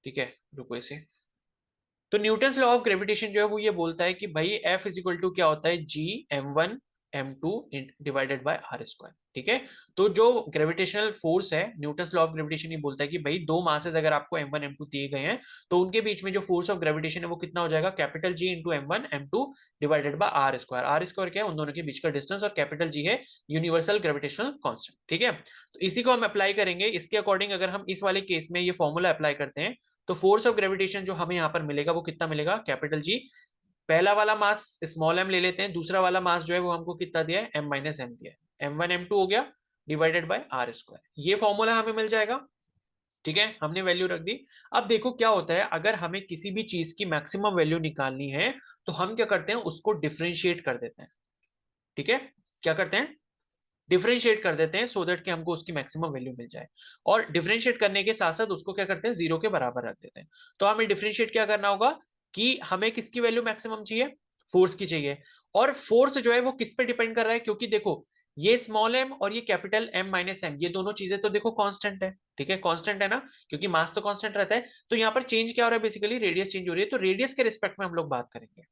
ठीक है, रुको इसे। तो न्यूटन्स लॉ ऑफ ग्रेविटेशन जो है वो ये बोलता है कि भाई F इज इक्वल टू क्या होता है, G m1 m2 divided by R square, ठीक है। तो जो ग्रेविटेशनल फोर्स है, न्यूटन्स लॉ ऑफ ग्रेविटेशन ये बोलता है कि भाई दो मासेस अगर आपको m1 m2 दिए गए हैं तो उनके बीच में जो फोर्स ऑफ ग्रेविटेशन है वो कितना हो जाएगा, capital G into m1 m2 divided by R square. R square क्या है, उन दोनों के बीच का डिस्टेंस, और कैपिटल G है यूनिवर्सल ग्रेविटेशनल कांस्टेंट, ठीक है। तो इसी को हम अप्लाई करेंगे। इसके अकॉर्डिंग अगर हम इस वाले केस में ये फॉर्मूला अप्लाई करते हैं तो फोर्स ऑफ ग्रेविटेशन जो हमें यहाँ पर मिलेगा वो कितना मिलेगा, कैपिटल जी, पहला वाला मास स्मॉल m ले लेते हैं, दूसरा वाला मास जो है वो हमको कितना दिया है, m माइनस एम दिया है, m1 m2 हो गया डिवाइडेड बाय आर स्क्वायर। ये फॉर्मूला हमें मिल जाएगा, ठीक है, हमने वैल्यू रख दी। अब देखो क्या होता है, अगर हमें किसी भी चीज की मैक्सिमम वैल्यू निकालनी है तो हम क्या करते हैं, उसको डिफरेंशिएट कर देते हैं, ठीक है। क्या करते हैं, डिफरेंशिएट कर देते हैं, सो दैट कि हमको उसकी मैक्सिमम वैल्यू मिल जाए। और डिफरेंशिएट करने के साथ साथ उसको क्या करते हैं, जीरो के बराबर रख देते हैं। तो हमें डिफरेंशिएट क्या करना होगा कि हमें किसकी वैल्यू मैक्सिमम चाहिए, फोर्स की चाहिए। और फोर्स जो है वो किस पे डिपेंड कर रहा है, क्योंकि देखो ये स्मॉल m और ये कैपिटल M माइनस m, ये दोनों चीजें तो देखो कांस्टेंट है, ठीक है, कांस्टेंट है ना, क्योंकि मास तो कांस्टेंट रहता है। तो यहाँ पर चेंज क्या हो रहा है, बेसिकली रेडियस चेंज हो रही है। तो रेडियस के रिस्पेक्ट में हम लोग बात करेंगे,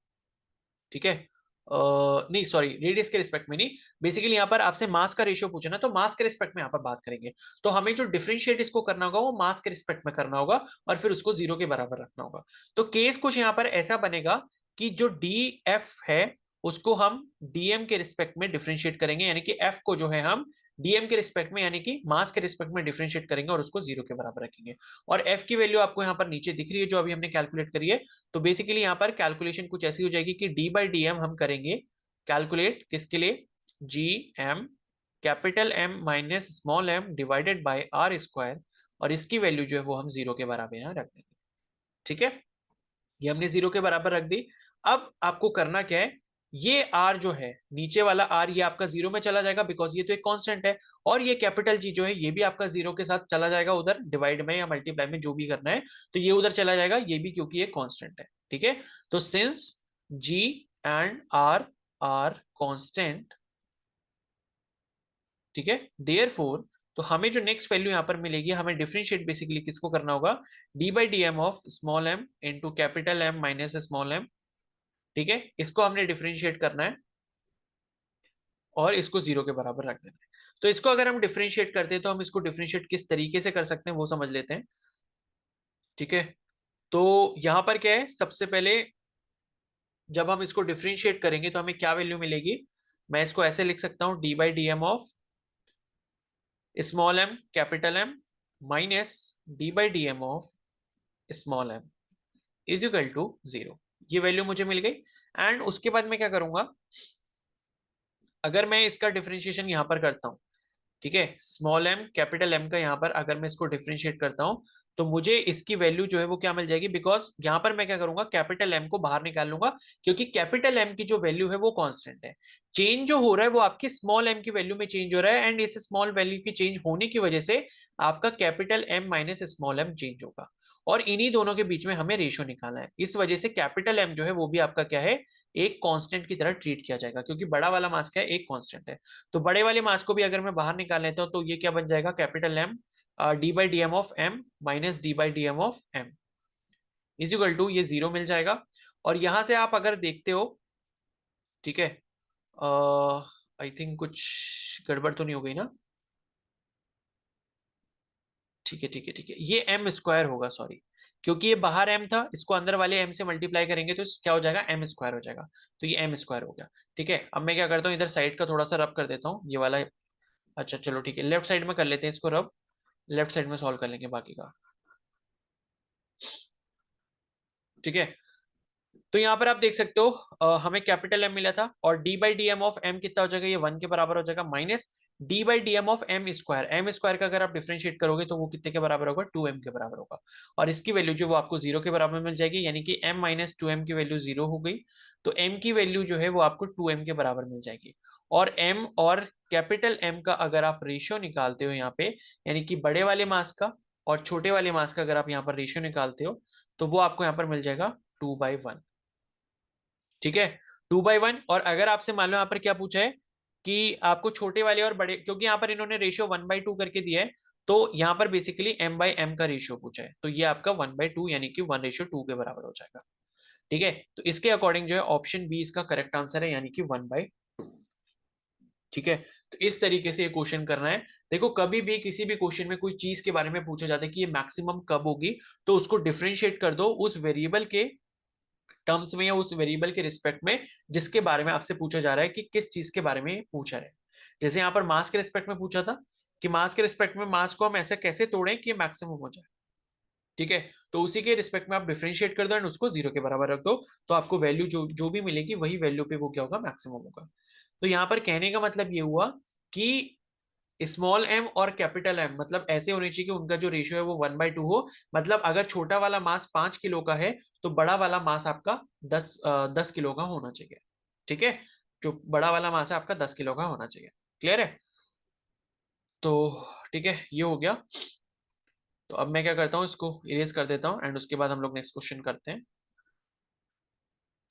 ठीक है। नहीं सॉरी, रेडियस के रिस्पेक्ट में नहीं, बेसिकली यहाँ पर आपसे मास का रेशियो पूछा ना, तो मास के रिस्पेक्ट में यहाँ पर बात करेंगे। तो हमें जो डिफरेंशिएट इसको करना होगा वो मास के रिस्पेक्ट में करना होगा और फिर उसको जीरो के बराबर रखना होगा। तो केस कुछ यहाँ पर ऐसा बनेगा कि जो डी एफ है उसको हम डीएम के रिस्पेक्ट में डिफरेंशिएट करेंगे, यानी कि एफ को जो है हम डीएम के रिस्पेक्ट में यानी कि मास के रिस्पेक्ट में डिफरेंशिएट करेंगे और उसको जीरो के बराबर रखेंगे। और एफ की वैल्यू आपको यहाँ पर नीचे दिख रही है जो अभी हमने कैलकुलेट करी है। तो बेसिकली यहाँ पर कैलकुलेशन कुछ ऐसी हो जाएगी कि डी बाई डी एम हम करेंगे कैलकुलेट किसके लिए, G M capital M minus small M divided by R square, और इसकी वैल्यू जो है वो हम जीरो के बराबर यहाँ रख देंगे, ठीक है। ये हमने जीरो के बराबर रख दी। अब आपको करना क्या है, ये आर जो है नीचे वाला आर ये आपका जीरो में चला जाएगा बिकॉज ये तो एक कांस्टेंट है, और ये कैपिटल जी जो है ये भी आपका जीरो के साथ चला जाएगा उधर डिवाइड में या मल्टीप्लाई में जो भी करना है, तो ये उधर चला जाएगा ये भी, क्योंकि ये कांस्टेंट है, ठीक है। तो since G and R are constant, ठीक है, देयरफॉर तो हमें जो नेक्स्ट वैल्यू यहां पर मिलेगी, हमें डिफरेंशिएट बेसिकली किसको करना होगा, D by D M of small M into capital M minus small M, ठीक है, इसको हमने डिफरेंशिएट करना है और इसको जीरो के बराबर रख देना है। तो इसको अगर हम डिफरेंशिएट करते हैं तो हम इसको डिफरेंशिएट किस तरीके से कर सकते हैं वो समझ लेते हैं, ठीक है। तो यहां पर क्या है, सबसे पहले जब हम इसको डिफरेंशिएट करेंगे तो हमें क्या वैल्यू मिलेगी, मैं इसको ऐसे लिख सकता हूं, D by D M of small M capital M minus D by D M of small M is equal to zero. ये वैल्यू मुझे मिल गई। एंड उसके बाद मैं क्या करूंगा, अगर मैं इसका डिफरेंशिएशन यहां पर करता हूं, ठीक है, स्मॉल एम कैपिटल एम का यहाँ पर अगर मैं इसको डिफरेंशिएट करता हूं तो मुझे इसकी वैल्यू जो है वो क्या मिल जाएगी, बिकॉज यहां पर मैं क्या करूंगा, कैपिटल एम को बाहर निकाल लूंगा, क्योंकि कैपिटल एम की जो वैल्यू है वो कांस्टेंट है। चेंज जो हो रहा है वो आपकी स्मॉल एम की वैल्यू में चेंज हो रहा है, एंड इस स्मॉल वैल्यू की चेंज होने की वजह से आपका capital M minus small M change होगा, और इन्हीं दोनों के बीच में हमें रेशियो निकालना है। इस वजह से कैपिटल एम जो है वो भी आपका क्या है, एक कांस्टेंट की तरह ट्रीट किया जाएगा, क्योंकि बड़ा वाला मास क्या है, एक कांस्टेंट है। तो बड़े वाले मास को भी अगर मैं बाहर निकाल लेता हूं तो ये क्या बन जाएगा, capital M D by D M of M minus D by D M of M is equal to, ये जीरो मिल जाएगा। और यहां से आप अगर देखते हो, ठीक है, आई थिंक कुछ गड़बड़ तो नहीं हो गई ना, ठीक है ठीक है ठीक है, ये एम स्क्वायर होगा, सॉरी, क्योंकि ये बाहर एम था, इसको अंदर वाले एम से मल्टीप्लाई करेंगे तो क्या हो जाएगा, एम स्क्वायर हो जाएगा, तो ये एम स्क्वायर हो गया, ठीक है। अब मैं क्या करता हूँ, इधर साइड का थोड़ा सा रब कर देता हूँ ये वाला, अच्छा चलो ठीक है, लेफ्ट साइड में कर लेते हैं इसको रब, लेफ्ट साइड में सॉल्व कर लेंगे बाकी का, ठीक है। तो यहाँ पर आप देख सकते हो हमें कैपिटल एम मिला था, और D by D M of M कितना हो जाएगा, ये वन के बराबर हो जाएगा, minus D by D M of M square का अगर आप डिफरेंशिएट करोगे तो वो कितने के बराबर होगा, 2m के बराबर होगा, और इसकी वैल्यू जो वो आपको जीरो के बराबर मिल जाएगी, यानी कि m माइनस 2m की वैल्यू जीरो हो गई। तो m की वैल्यू जो है वो आपको 2m के बराबर मिल जाएगी। और m और कैपिटल M का अगर आप रेशियो निकालते हो यहाँ पे, यानी कि बड़े वाले मास का और छोटे वाले मास का अगर आप यहाँ पर रेशियो निकालते हो तो वो आपको यहाँ पर मिल जाएगा 2/1, ठीक है, 2/1। और अगर आपसे मान लो यहाँ पर क्या पूछा है कि आपको छोटे वाले और बड़े, क्योंकि यहाँ पर इन्होंने रेशियो 1/2 करके दिया है, तो यहाँ पर बेसिकली m/m का रेशियो पूछा है, तो ये आपका 1/2 यानी कि 1:2 के बराबर हो जाएगा। ठीक है, तो इसके अकॉर्डिंग जो है ऑप्शन बी इसका करेक्ट आंसर है, यानी कि 1/2। ठीक है, तो इस तरीके से ये क्वेश्चन करना है। देखो कभी भी किसी भी क्वेश्चन में कोई चीज के बारे में पूछा जाता है कि ये मैक्सिमम कब होगी, तो उसको डिफरेंशिएट कर दो उस वेरिएबल के टर्म्स में या उस वेरिएबल के रिस्पेक्ट में जिसके बारे में आपसे पूछा जा रहा है कि किस चीज के बारे में पूछा है। जैसे यहाँ पर मास के रिस्पेक्ट में पूछा था कि मास के रिस्पेक्ट में मास को हम ऐसे कैसे तोड़ें कि मैक्सिमम हो जाए। ठीक है, तो उसी के रिस्पेक्ट में आप डिफरेंशिएट कर दो एंड उसको 0 के बराबर रख दो, तो आपको वैल्यू जो जो भी मिलेगी वही वैल्यू पे वो क्या होगा, मैक्सिमम होगा। तो यहाँ पर कहने का मतलब ये हुआ कि स्मॉल एम और कैपिटल एम मतलब ऐसे होने चाहिए कि उनका जो रेशियो है वो 1/2 हो। मतलब अगर छोटा वाला मास 5 किलो का है तो बड़ा वाला मास आपका 10 किलो का होना चाहिए। ठीक है, जो बड़ा वाला मास है आपका 10 किलो का होना चाहिए। क्लियर है? तो ठीक है, ये हो गया। तो अब मैं क्या करता हूँ, इसको इरेज कर देता हूँ एंड उसके बाद हम लोग नेक्स्ट क्वेश्चन करते हैं।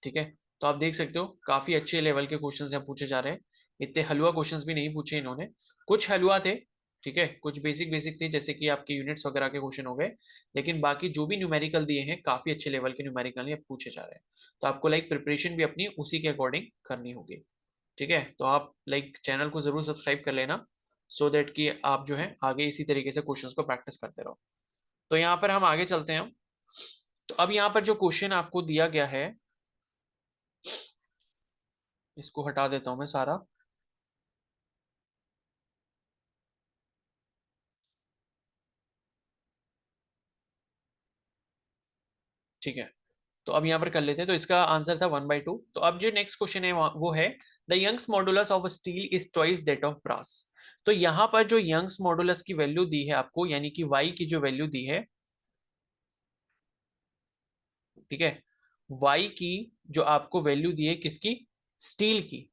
ठीक है, तो आप देख सकते हो काफी अच्छे लेवल के क्वेश्चंस यहाँ पूछे जा रहे हैं। इतने हलवा क्वेश्चंस भी नहीं पूछे इन्होंने, कुछ हलवा थे। ठीक है, कुछ बेसिक बेसिक थे जैसे कि आपके यूनिट्स वगैरह के क्वेश्चन हो गए, लेकिन बाकी जो भी न्यूमेरिकल दिए हैं काफी अच्छे लेवल के न्यूमेरिकल ये पूछे जा रहे हैं। तो आपको लाइक प्रिपरेशन भी अपनी उसी के अकॉर्डिंग करनी होगी। ठीक है, तो आप लाइक चैनल को जरूर सब्सक्राइब कर लेना, सो दैट कि आप जो है आगे इसी तरीके से क्वेश्चंस को प्रैक्टिस करते रहो। तो यहाँ पर हम आगे चलते हैं। तो अब यहाँ पर जो क्वेश्चन आपको दिया गया है, इसको हटा देता हूं मैं सारा। ठीक है, तो अब यहाँ पर कर लेते हैं। तो इसका आंसर था 1/2। तो अब जो नेक्स्ट क्वेश्चन है वो है the Young's modulus of steel is twice that of brass. तो यहाँ पर जो यंग्स मॉडुलस की वैल्यू दी है आपको, यानी कि y की जो वैल्यू दी है, ठीक है, y की जो आपको वैल्यू दी है किसकी, स्टील की,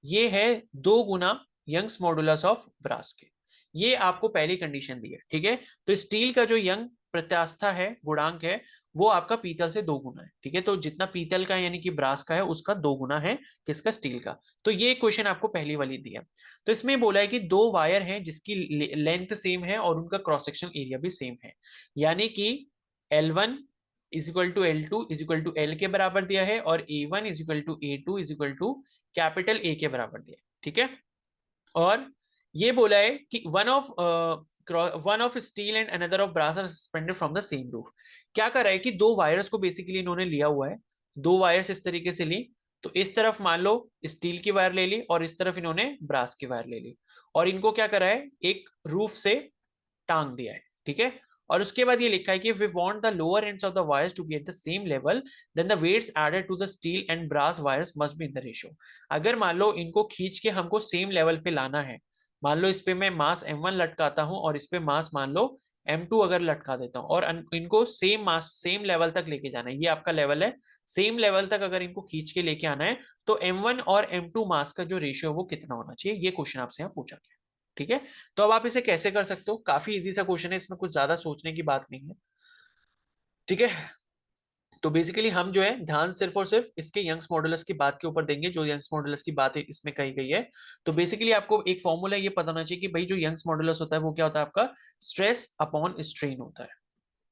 ये है 2 गुना यंग्स मॉडुलस ऑफ ब्रास के। ये आपको पहली कंडीशन दी है। ठीक है, तो स्टील का जो यंग प्रत्यास्था है, गुणांक है, वो आपका पीतल से 2 गुना है। ठीक है, तो जितना पीतल का यानी कि ब्रास का है उसका 2 गुना है किसका, स्टील का। तो ये क्वेश्चन आपको पहली वाली दी है। तो इसमें बोला है कि 2 वायर हैं जिसकी लेंथ सेम है और उनका क्रॉस सेक्शन एरिया भी सेम है, यानी कि L1 is equal to L2 is equal to L के बराबर दिया है और A1 is equal to A2 is equal to capital A के बराबर दिया है। ठीक है, और ये बोला है कि one of steel and another of brass are suspended from the same roof. क्या कर रहा है कि 2 वायर्स को बेसिकली इन्होंने लिया हुआ है, 2 वायर्स इस तरीके से ली, तो इस तरफ मान लो स्टील की वायर ले ली और इस तरफ इन्होंने ब्रास की वायर ले ली, और इनको क्या करा है, एक रूफ से टांग दिया है। ठीक है, और उसके बाद ये लिखा है कि we want the lower ends of the wires to be at the same level then the weights added to the steel and brass wires must be in the ratio. अगर मान लो इनको खींच के हमको सेम लेवल पे लाना है, मान लो इस पे मैं मास m1 लटकाता हूं और इस पे मास मान लो m2 अगर लटका देता हूं, और इनको सेम मास सेम लेवल तक लेके जाना है, ये आपका लेवल है, सेम लेवल तक अगर इनको खींच के लेके आना है, तो m1 और m2 मास का जो रेशियो है वो कितना होना चाहिए, ये क्वेश्चन आपसे यहाँ पूछा गया। ठीक है, तो अब आप इसे कैसे कर सकते हो, काफी इजी सा क्वेश्चन है, इसमें कुछ ज्यादा सोचने की बात नहीं है। ठीक है, तो बेसिकली हम जो है ध्यान सिर्फ और सिर्फ इसके यंग्स मॉडुलस की बात के ऊपर देंगे, जो यंग्स मॉडुलस की बात है इसमें कही गई है। तो बेसिकली आपको एक फॉर्मूला ये पता होना चाहिए कि भाई जो यंग्स मॉडुलस होता है वो क्या होता है, आपका स्ट्रेस अपॉन स्ट्रेन होता है।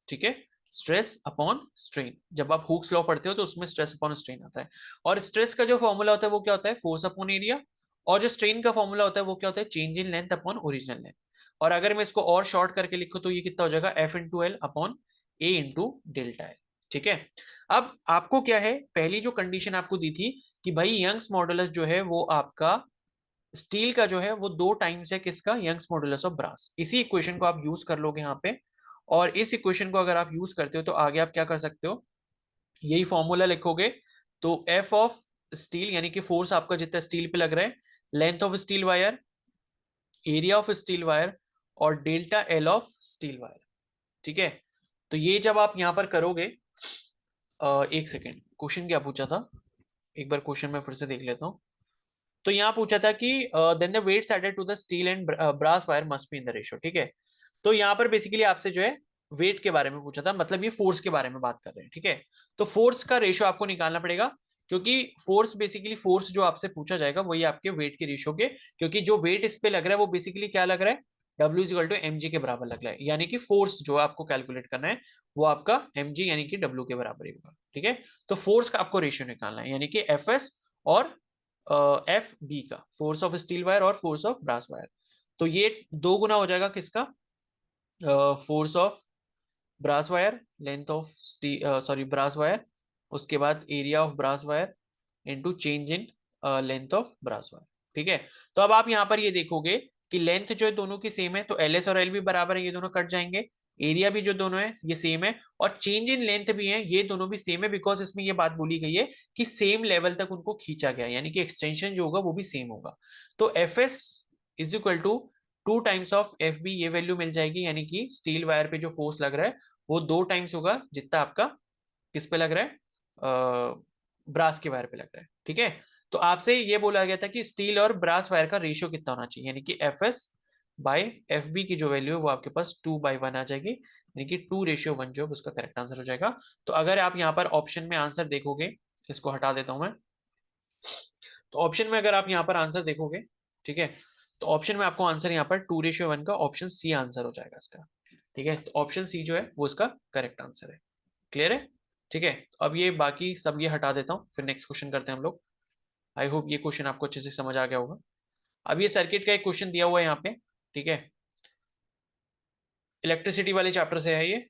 ठीक है, स्ट्रेस अपॉन स्ट्रेन, जब आप हुक्स लॉ पढ़ते हो तो उसमें स्ट्रेस अपॉन स्ट्रेन आता है, और स्ट्रेस का जो फॉर्मूला होता है वो क्या होता है, फोर्स अपॉन एरिया, और जो स्ट्रेन का फॉर्मूला होता है वो क्या होता है, change in length upon original length. और अगर मैं इसको और शॉर्ट करके लिखूं तो ये कितना हो जाएगा, F/L upon A into delta L। ठीक है, अब आपको क्या है, पहली जो कंडीशन आपको दी थी कि भाई यंग्स मॉडुलस जो है वो आपका स्टील का जो है वो 2 टाइम्स है किसका, यंग्स मॉडुलस ऑफ ब्रास। इसी इक्वेशन को आप यूज कर लोगे यहाँ पे, और इस इक्वेशन को अगर आप यूज करते हो तो आगे आप क्या कर सकते हो, यही फॉर्मूला लिखोगे, तो एफ ऑफ स्टील यानी कि फोर्स आपका जितना स्टील पे लग रहा है, length of steel wire, area of steel wire, और delta L of steel wire. ठीक है, तो ये जब आप यहां पर करोगे, एक सेकेंड, क्वेश्चन क्या पूछा था, एक बार क्वेश्चन में फिर से देख लेता हूँ। तो यहाँ पूछा था कि then the weights added to the steel and brass wire must be in the ratio. ठीक है, तो यहाँ पर बेसिकली आपसे जो है वेट के बारे में पूछा था, मतलब ये फोर्स के बारे में बात कर रहे हैं। ठीक है, तो फोर्स का रेशियो आपको निकालना पड़ेगा, क्योंकि फोर्स बेसिकली फोर्स जो आपसे पूछा जाएगा वही आपके वेट के रेशियो के, क्योंकि जो वेट इस पे लग रहा है वो बेसिकली क्या लग रहा है, W is equal to mg के बराबर लग रहा है, यानी कि फोर्स जो आपको कैलकुलेट करना है वो आपका mg यानी कि W के बराबर ही होगा। ठीक है, तो फोर्स का आपको रेशियो निकालना है, यानी कि Fs और Fb का, फोर्स ऑफ स्टील वायर और फोर्स ऑफ ब्रास वायर। तो ये 2 गुना हो जाएगा किसका, force of brass wire, length of sorry brass wire, उसके बाद area of brass wire into change in length of brass wire. ठीक है, तो अब आप यहाँ पर ये देखोगे कि लेंथ जो है दोनों की सेम है, तो एल एस और एल भी बराबर है, ये दोनों कट जाएंगे। एरिया भी जो दोनों है ये सेम है, और चेंज इन लेंथ भी है, ये दोनों भी सेम है, बिकॉज इसमें ये बात बोली गई है कि सेम लेवल तक उनको खींचा गया, यानी कि एक्सटेंशन जो होगा वो भी सेम होगा। तो F S is equal to 2 times of F B, ये वैल्यू मिल जाएगी, यानी कि स्टील वायर पे जो फोर्स लग रहा है वो 2 टाइम्स होगा जितना आपका किस पे लग रहा है, ब्रास के वायर पे लग रहा है। ठीक है, तो आपसे ये बोला गया था कि स्टील और ब्रास वायर का रेशियो कितना होना चाहिए, यानी कि F S by F B की जो वैल्यू है वो आपके पास 2/1 आ जाएगी, यानी कि 2:1 जो उसका करेक्ट आंसर हो जाएगा। तो अगर आप यहाँ पर ऑप्शन में आंसर देखोगे, इसको हटा देता हूं मैं, तो ऑप्शन में अगर आप यहाँ पर आंसर देखोगे, ठीक है, तो ऑप्शन में आपको आंसर यहाँ पर 2:1 का ऑप्शन सी आंसर हो जाएगा इसका। ठीक है, तो ऑप्शन सी जो है वो इसका करेक्ट आंसर है। क्लियर है? ठीक है, अब ये बाकी सब ये हटा देता हूँ, फिर नेक्स्ट क्वेश्चन करते हैं हम लोग। आई होप ये क्वेश्चन आपको अच्छे से समझ आ गया होगा। अब ये सर्किट का एक क्वेश्चन दिया हुआ है यहाँ पे, ठीक है, इलेक्ट्रिसिटी वाले चैप्टर से है ये।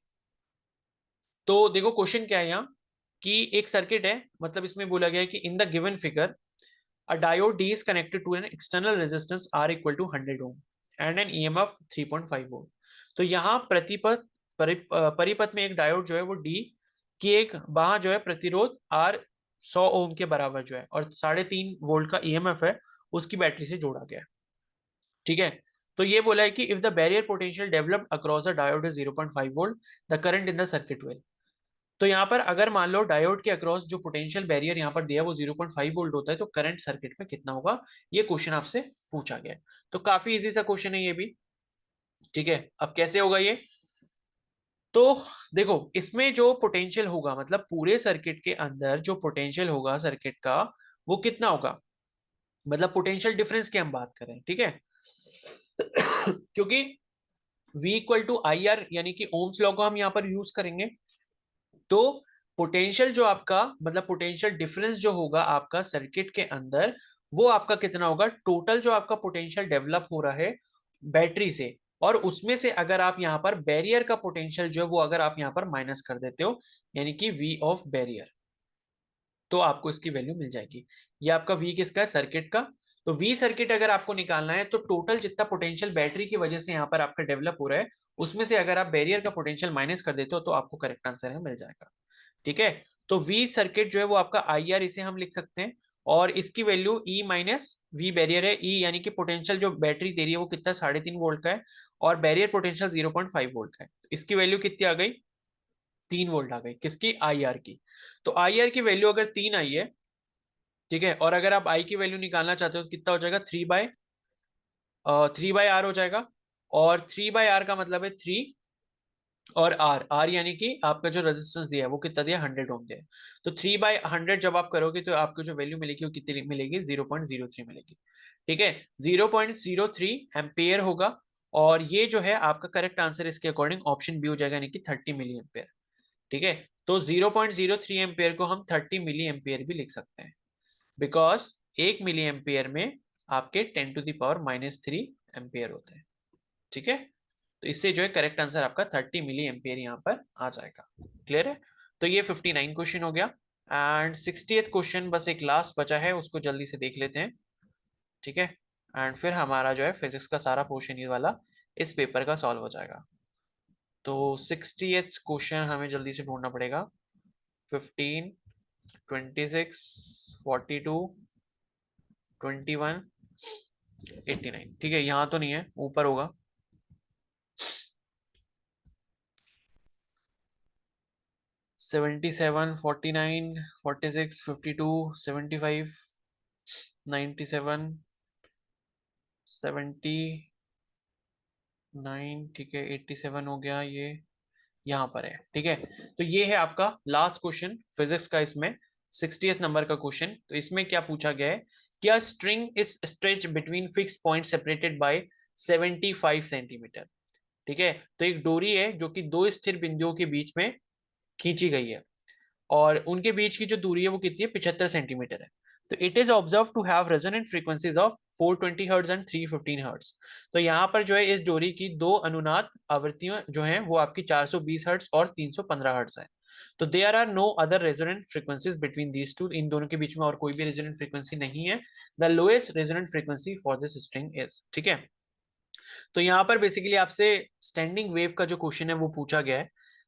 तो देखो क्वेश्चन क्या है यहाँ, कि एक सर्किट है, मतलब इसमें बोला गया है कि in the given figure a diode D is connected to an external resistance R equal to 100 ohm and an EMF 3.5 volt। तो यहाँ परिपथ में एक डायोड जो है वो D की एक वहां जो है प्रतिरोध R 100 ओम के बराबर जो है और 3.5 वोल्ट का EMF है उसकी बैटरी से जोड़ा गया है। ठीक है, तो ये बोला है कि if the barrier potential developed across the diode is 0.5 volt, the current in the circuit will. तो यहाँ पर अगर मान लो डायोड के अक्रॉस जो पोटेंशियल बैरियर यहाँ पर दिया वो 0.5 वोल्ट होता है, तो करंट सर्किट में कितना होगा, ये क्वेश्चन आपसे पूछा गया है। तो काफी इजी सा क्वेश्चन है ये भी। ठीक है, अब कैसे होगा ये, तो देखो इसमें जो पोटेंशियल होगा, मतलब पूरे सर्किट के अंदर जो पोटेंशियल होगा सर्किट का वो कितना होगा, मतलब पोटेंशियल डिफरेंस की हम बात करें। ठीक है, क्योंकि V equal to I R, यानी कि ओम्स लॉ को हम यहाँ पर यूज करेंगे, तो पोटेंशियल जो आपका, मतलब पोटेंशियल डिफरेंस जो होगा आपका सर्किट के अंदर, वो आपका कितना होगा, टोटल जो आपका पोटेंशियल डेवलप हो रहा है बैटरी से, और उसमें से अगर आप यहाँ पर बैरियर का पोटेंशियल जो है वो अगर आप यहाँ पर माइनस कर देते हो, यानी कि वी ऑफ बैरियर, तो आपको इसकी वैल्यू मिल जाएगी। ये आपका वी किसका है, सर्किट का। तो वी सर्किट अगर आपको निकालना है तो टोटल जितना पोटेंशियल बैटरी की वजह से यहाँ पर आपका डेवलप हो रहा है उसमें से अगर आप बैरियर का पोटेंशियल माइनस कर देते हो तो आपको करेक्ट आंसर है मिल जाएगा। ठीक है, तो वी सर्किट जो है वो आपका आई आर, इसे हम लिख सकते हैं, और इसकी value E minus V barrier है। ई यानी कि पोटेंशियल जो बैटरी दे रही है वो कितना, 3.5 वोल्ट का है, और बैरियर पोटेंशियल 0.5 वोल्ट का है। इसकी वैल्यू कितनी आ गई, 3 वोल्ट आ गई, किसकी, आई आर की। तो आई आर की वैल्यू अगर 3 आई है, ठीक है, और अगर आप आई की वैल्यू निकालना चाहते हो तो कितना हो जाएगा, 3/आर हो जाएगा। और 3/आर का मतलब है 3, और आर आर यानी कि आपका जो रेजिस्टेंस दिया है वो कितना दिया, 100 ओम दिया है। तो 3/100 जब आप करोगे तो आपको जो वैल्यू मिलेगी वो कितनी मिलेगी, 0.03 मिलेगी। ठीक है, 0.03 एम्पेयर होगा, और ये जो है आपका करेक्ट आंसर इसके अकॉर्डिंग ऑप्शन बी हो जाएगा, यानी कि 30 मिली एम्पेयर। ठीक है, तो 0.03 एम्पेयर को हम 30 मिली एम्पेयर भी लिख सकते हैं, बिकॉज 1 मिली एम्पेयर में आपके 10⁻³ एम्पेयर होते हैं। ठीक है, तो इससे जो है करेक्ट आंसर आपका 30 मिली एम्पेयर यहाँ पर आ जाएगा। क्लियर है? तो ये 59 क्वेश्चन हो गया, एंड 60th क्वेश्चन बस एक लास्ट बचा है, उसको जल्दी से देख लेते हैं। ठीक है, एंड फिर हमारा जो है फिजिक्स का सारा पोर्शन ये वाला इस पेपर का सॉल्व हो जाएगा। तो 60th क्वेश्चन हमें जल्दी से ढूंढना पड़ेगा। 15, 26, 42, 21, 89। ठीक है, यहाँ तो नहीं है, ऊपर होगा। 77, 49, 46, 52, 75, 97, 79। ठीक है, 87 हो गया, ये यहाँ पर है। ठीक है, तो ये है आपका लास्ट क्वेश्चन फिजिक्स का इसमें। 60th नंबर का क्वेश्चन। तो इसमें क्या पूछा गया है कि a string is stretched between fix point separated by 75 centimetre. ठीक है, तो एक डोरी है जो कि दो स्थिर बिंदुओं के बीच में खींची गई है और उनके बीच की जो दूरी है वो कितनी है, 75 सेंटीमीटर है। तो it is observe to have resonant frequencies of 420 hertz and 315 hertz. तो यहाँ पर जो है इस डोरी की दो अनुनाद आवृत्तियां जो हैं वो आपकी 420 हर्ट्ज और 315 हर्ट्ज है। तो there are no other resonant frequencies between these two, इन दोनों के बीच में और कोई भी रेजोनेंट फ्रीक्वेंसी नहीं है। The lowest resonant frequency for this string is, ठीक है। तो यहाँ पर बेसिकली आपसे स्टैंडिंग वेव का जो क्वेश्चन है वो पूछा गया है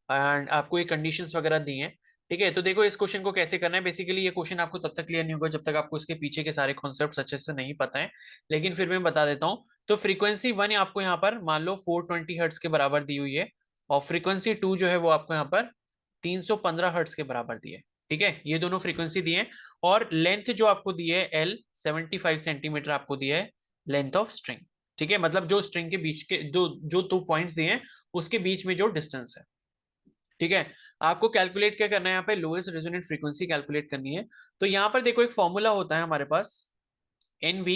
एंड आपको ये कंडीशंस वगैरह दी हैं। ठीक है, तो देखो इस क्वेश्चन को कैसे करना है। बेसिकली ये क्वेश्चन आपको तब तक क्लियर नहीं होगा जब तक आपको इसके पीछे के सारे कॉन्सेप्ट्स अच्छे से नहीं पता है, लेकिन फिर मैं बता देता हूँ। तो फ्रीक्वेंसी 1 आपको यहाँ पर मान लो 420 हर्ट्ज के बराबर दी हुई है और फ्रीक्वेंसी 2 जो है वो आपको यहाँ पर 315 हर्ट्ज के बराबर दी है। ठीक है, ये दोनों फ्रीक्वेंसी दी है और लेंथ जो आपको दी है L 75 सेंटीमीटर आपको दिया है लेंथ ऑफ स्ट्रिंग। ठीक है, मतलब जो स्ट्रिंग के बीच के जो दो पॉइंट्स दिए हैं उसके बीच में जो डिस्टेंस है। ठीक है, आपको कैलकुलेट क्या करना है, यहाँ पे लोएस्ट रेजोनेंट फ्रीक्वेंसी कैलकुलेट करनी है। तो यहाँ पर देखो एक फॉर्मूला होता है हमारे पास NV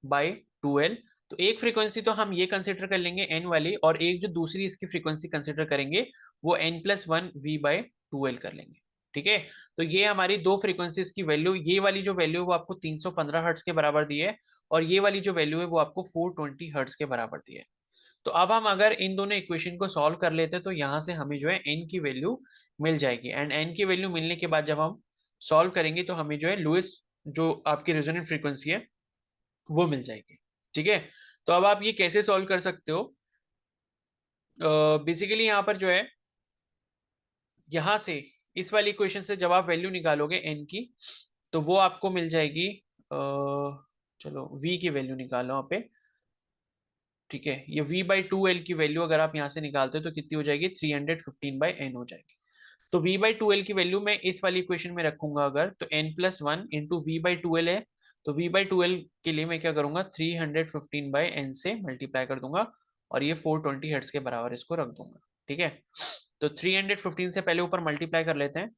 बाई 2L। तो एक फ्रीक्वेंसी तो हम ये कंसिडर कर लेंगे N वाली, और एक जो दूसरी इसकी फ्रीक्वेंसी कंसिडर करेंगे वो N+1V बाई 2L कर लेंगे। ठीक है, तो ये हमारी दो फ्रीक्वेंसीज की वैल्यू, ये वाली जो वैल्यू है वो आपको 315 हर्ट्ज के बराबर दी है और ये वाली जो वैल्यू है वो आपको 420 हर्ट्ज के बराबर दी है। तो अब हम अगर इन दोनों इक्वेशन को सॉल्व कर लेते तो यहां से हमें जो है n की वैल्यू मिल जाएगी एंड n की वैल्यू मिलने के बाद जब हम सॉल्व करेंगे तो हमें जो है लुईस जो आपकी रेजोनेंट फ्रीक्वेंसी है वो मिल जाएगी। ठीक है, तो अब आप ये कैसे सॉल्व कर सकते हो। बेसिकली यहाँ पर जो है यहां से इस वाली इक्वेशन से जब आप वैल्यू निकालोगे n की तो वो आपको मिल जाएगी चलो v की वैल्यू निकालो यहाँ पे। ठीक है, ये v बाई 2L की वैल्यू अगर आप यहाँ से निकालते हो तो कितनी हो जाएगी, 315 बाई n हो जाएगी। तो v बाई 2L की वैल्यू मैं इस वाली इक्वेशन में रखूंगा अगर, तो n+1 into V by 2L है। तो v बाई 2L के लिए मैं क्या करूंगा, 315 बाई n से मल्टीप्लाई कर दूंगा और ये 420 हर्ट्ज के बराबर इसको रख दूंगा। ठीक है, तो 315 से पहले ऊपर मल्टीप्लाई कर लेते हैं।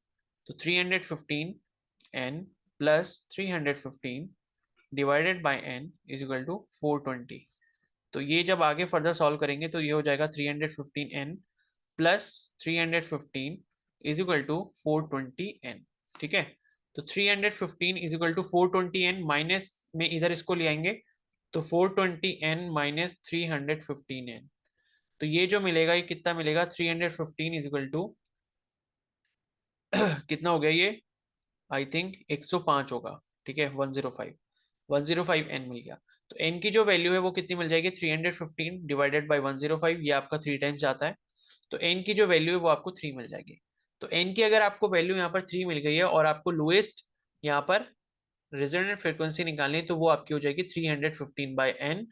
तो 315 n plus 315 divided by n is equal to 420। तो ये जब आगे फर्दर सॉल्व करेंगे तो ये हो जाएगा 315n plus 315 is equal to 420n। ठीक है, तो 315 is equal to 420n minus में इधर इसको ले आएंगे तो 420n माइनस 315n। तो ये जो मिलेगा ये कितना मिलेगा, 315 इज इक्वल टू कितना हो गया ये, आई थिंक 105 होगा। ठीक है, 105 n मिल गया। तो n की जो वैल्यू है वो कितनी मिल जाएगी, 315 डिवाइडेड बाई 105, ये आपका 3 टाइम्स जाता है। तो n की जो वैल्यू है वो आपको 3 मिल जाएगी। तो n की अगर आपको वैल्यू यहाँ पर 3 मिल गई है और आपको लोएस्ट यहाँ पर रेजोनेंट फ्रीक्वेंसी निकालनी है तो वो आपकी हो जाएगी 315 बाई n।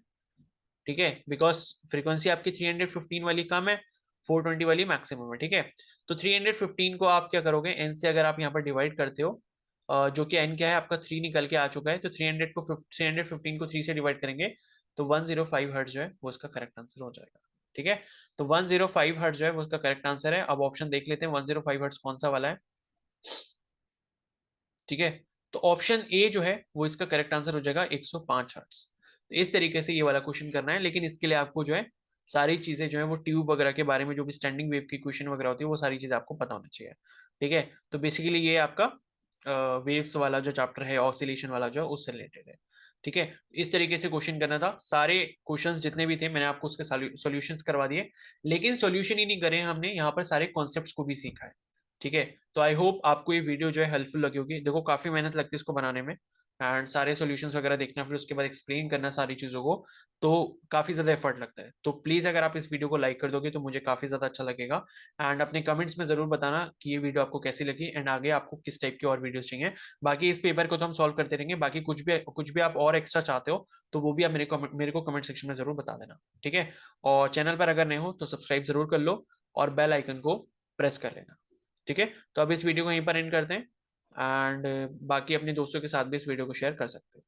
ठीक है, बिकॉज फ्रीक्वेंसी आपकी 315 वाली कम है, 420 वाली मैक्सिमम है। ठीक है, तो 315 को आप क्या करोगे, n से अगर आप यहाँ पर डिवाइड करते हो जो कि n क्या है आपका 3 निकल के आ चुका है, तो 315 को 3 से डिवाइड करेंगे तो 105 हर्ट्ज जो है वो इसका करेक्ट आंसर हो जाएगा। ठीक है, तो 105 हर्ट्ज जो है वो उसका करेक्ट आंसर है। अब ऑप्शन देख लेते हैं 105 हर्ट्ज कौन सा वाला है। ठीक है, तो ऑप्शन ए जो है वो इसका करेक्ट आंसर हो जाएगा 105 हर्ट्ज। तो इस तरीके से ये वाला क्वेश्चन करना है, लेकिन इसके लिए आपको जो है सारी चीजें जो है वो ट्यूब वगैरह के बारे में जो भी स्टैंडिंग वेव की क्वेश्चन वगैरह होती है वो सारी चीजें आपको पता होना चाहिए। ठीक है, तो बेसिकली ये आपका वेव्स वाला जो चैप्टर है ऑसिलेशन वाला जो उससे रिलेटेड है। ठीक है, इस तरीके से क्वेश्चन करना था। सारे क्वेश्चंस जितने भी थे मैंने आपको उसके सॉल्यूशंस करवा दिए, लेकिन सॉल्यूशन ही नहीं करे हमने यहाँ पर सारे कॉन्सेप्ट्स को भी सीखा है। ठीक है, तो आई होप आपको ये वीडियो जो है हेल्पफुल लगी होगी। देखो काफी मेहनत लगती है इसको बनाने में एंड सारे सॉल्यूशंस वगैरह देखना, फिर उसके बाद एक्सप्लेन करना सारी चीजों को, तो काफी ज्यादा एफर्ट लगता है। तो प्लीज अगर आप इस वीडियो को लाइक कर दोगे तो मुझे काफी ज्यादा अच्छा लगेगा एंड अपने कमेंट्स में जरूर बताना कि ये वीडियो आपको कैसी लगी एंड आगे आपको किस टाइप की और वीडियोस चाहिए। बाकी इस पेपर को तो हम सॉल्व करते रहेंगे, बाकी कुछ भी आप और एक्स्ट्रा चाहते हो तो वो भी आप मेरे को कमेंट सेक्शन में जरूर बता देना। ठीक है, और चैनल पर अगर नए हो तो सब्सक्राइब जरूर कर लो और बेल आइकन को प्रेस कर लेना। ठीक है, तो अब इस वीडियो को यहीं पर एंड करते हैं एंड बाकी अपने दोस्तों के साथ भी इस वीडियो को शेयर कर सकते हो।